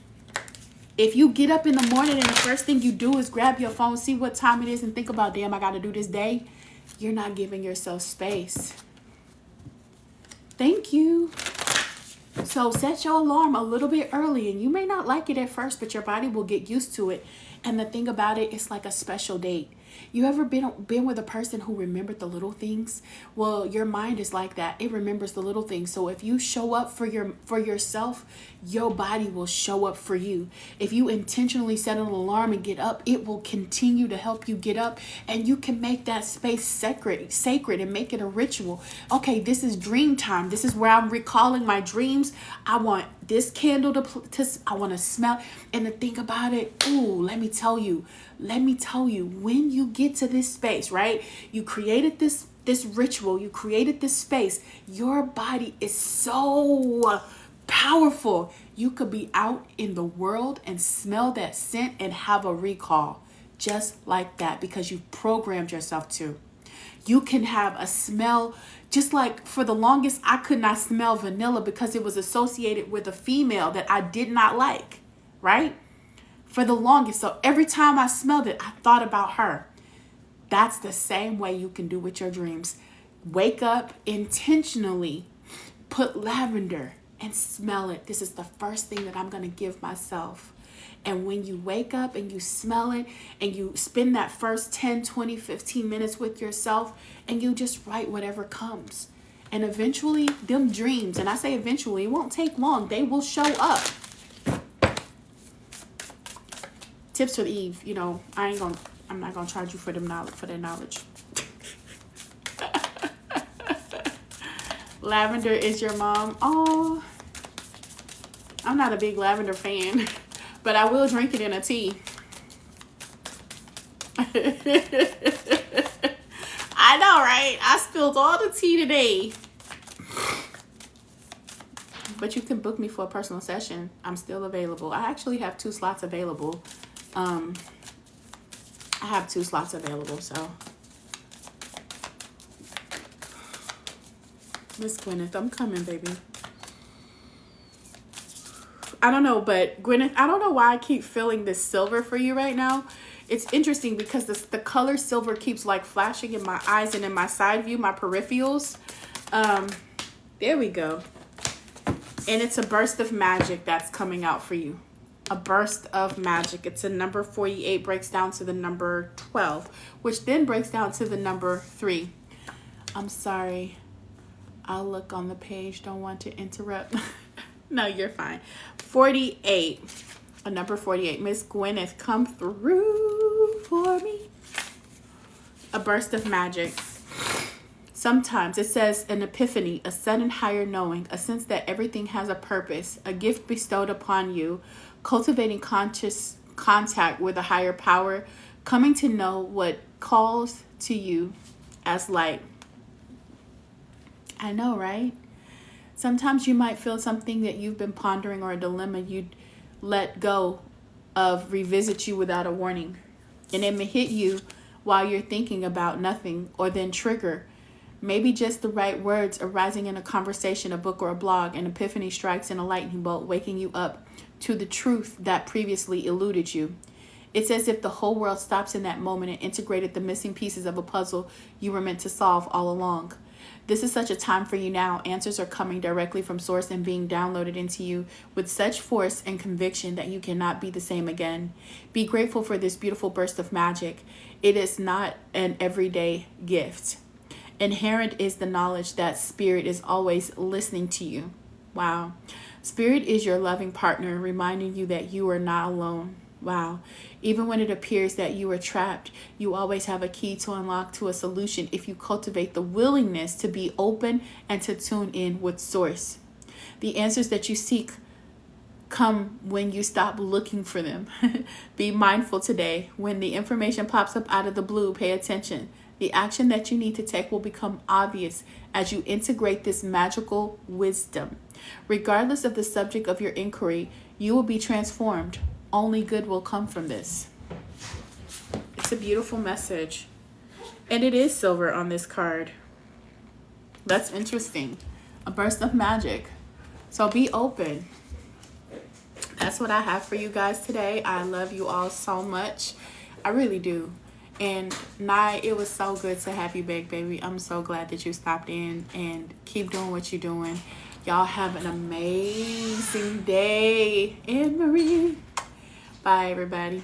If you get up in the morning and the first thing you do is grab your phone, see what time it is, and think about, damn, I got to do this day, you're not giving yourself space. Thank you. So set your alarm a little bit early, and you may not like it at first, but your body will get used to it. And the thing about it, it's like a special date. You ever been with a person who remembered the little things? Well, your mind is like that. It remembers the little things. So if you show up for yourself, your body will show up for you. If you intentionally set an alarm and get up, it will continue to help you get up, and you can make that space sacred and make it a ritual. Okay, this is dream time. This is where I'm recalling my dreams. I want this candle to I want to smell. And the thing about it, let me tell you, when you get to this space, right? You created this ritual, you created this space. Your body is so powerful. You could be out in the world and smell that scent and have a recall just like that, because you've programmed yourself to. You can have a smell, just like for the longest, I could not smell vanilla because it was associated with a female that I did not like, right? For the longest. So every time I smelled it, I thought about her. That's the same way you can do with your dreams. Wake up intentionally, put lavender and smell it. This is the first thing that I'm going to give myself. And when you wake up and you smell it and you spend that first 10, 20, 15 minutes with yourself, and you just write whatever comes. And eventually them dreams, and I say eventually, it won't take long. They will show up. Tips for the Eve, I'm not gonna charge you for their knowledge. Lavender is your mom. Oh, I'm not a big lavender fan, but I will drink it in a tea. I know, right? I spilled all the tea today. But you can book me for a personal session. I'm still available. I actually have 2 slots available. So Miss Gwyneth, I'm coming, baby. I don't know, but Gwyneth, I don't know why I keep feeling this silver for you right now. It's interesting because the color silver keeps like flashing in my eyes and in my side view, my peripherals. There we go. And it's a burst of magic that's coming out for you. A burst of magic. It's a number 48, breaks down to the number 12, which then breaks down to the number 3. I'm sorry. I'll look on the page. Don't want to interrupt. No, you're fine. 48. A number 48. Miss Gwyneth, come through for me. A burst of magic. Sometimes it says an epiphany, a sudden higher knowing, a sense that everything has a purpose, a gift bestowed upon you, cultivating conscious contact with a higher power, coming to know what calls to you as light. I know, right? Sometimes you might feel something that you've been pondering or a dilemma you'd let go of revisit you without a warning. And it may hit you while you're thinking about nothing, or then trigger. Maybe just the right words arising in a conversation, a book, or a blog. An epiphany strikes in a lightning bolt, waking you up to the truth that previously eluded you. It's as if the whole world stops in that moment and integrated the missing pieces of a puzzle you were meant to solve all along. This is such a time for you now. Answers are coming directly from source and being downloaded into you with such force and conviction that you cannot be the same again. Be grateful for this beautiful burst of magic. It is not an everyday gift. Inherent is the knowledge that Spirit is always listening to you. Wow. Spirit is your loving partner, reminding you that you are not alone. Wow. Even when it appears that you are trapped, you always have a key to unlock to a solution if you cultivate the willingness to be open and to tune in with source. The answers that you seek come when you stop looking for them. Be mindful today. When the information pops up out of the blue, pay attention. The action that you need to take will become obvious as you integrate this magical wisdom. Regardless of the subject of your inquiry, you will be transformed. Only good will come from this. It's a beautiful message. And it is silver on this card. That's interesting. A burst of magic. So be open. That's what I have for you guys today. I love you all so much. I really do. And Nye, it was so good to have you back, baby. I'm so glad that you stopped in, and keep doing what you're doing. Y'all have an amazing day. Anne Marie. Bye, everybody.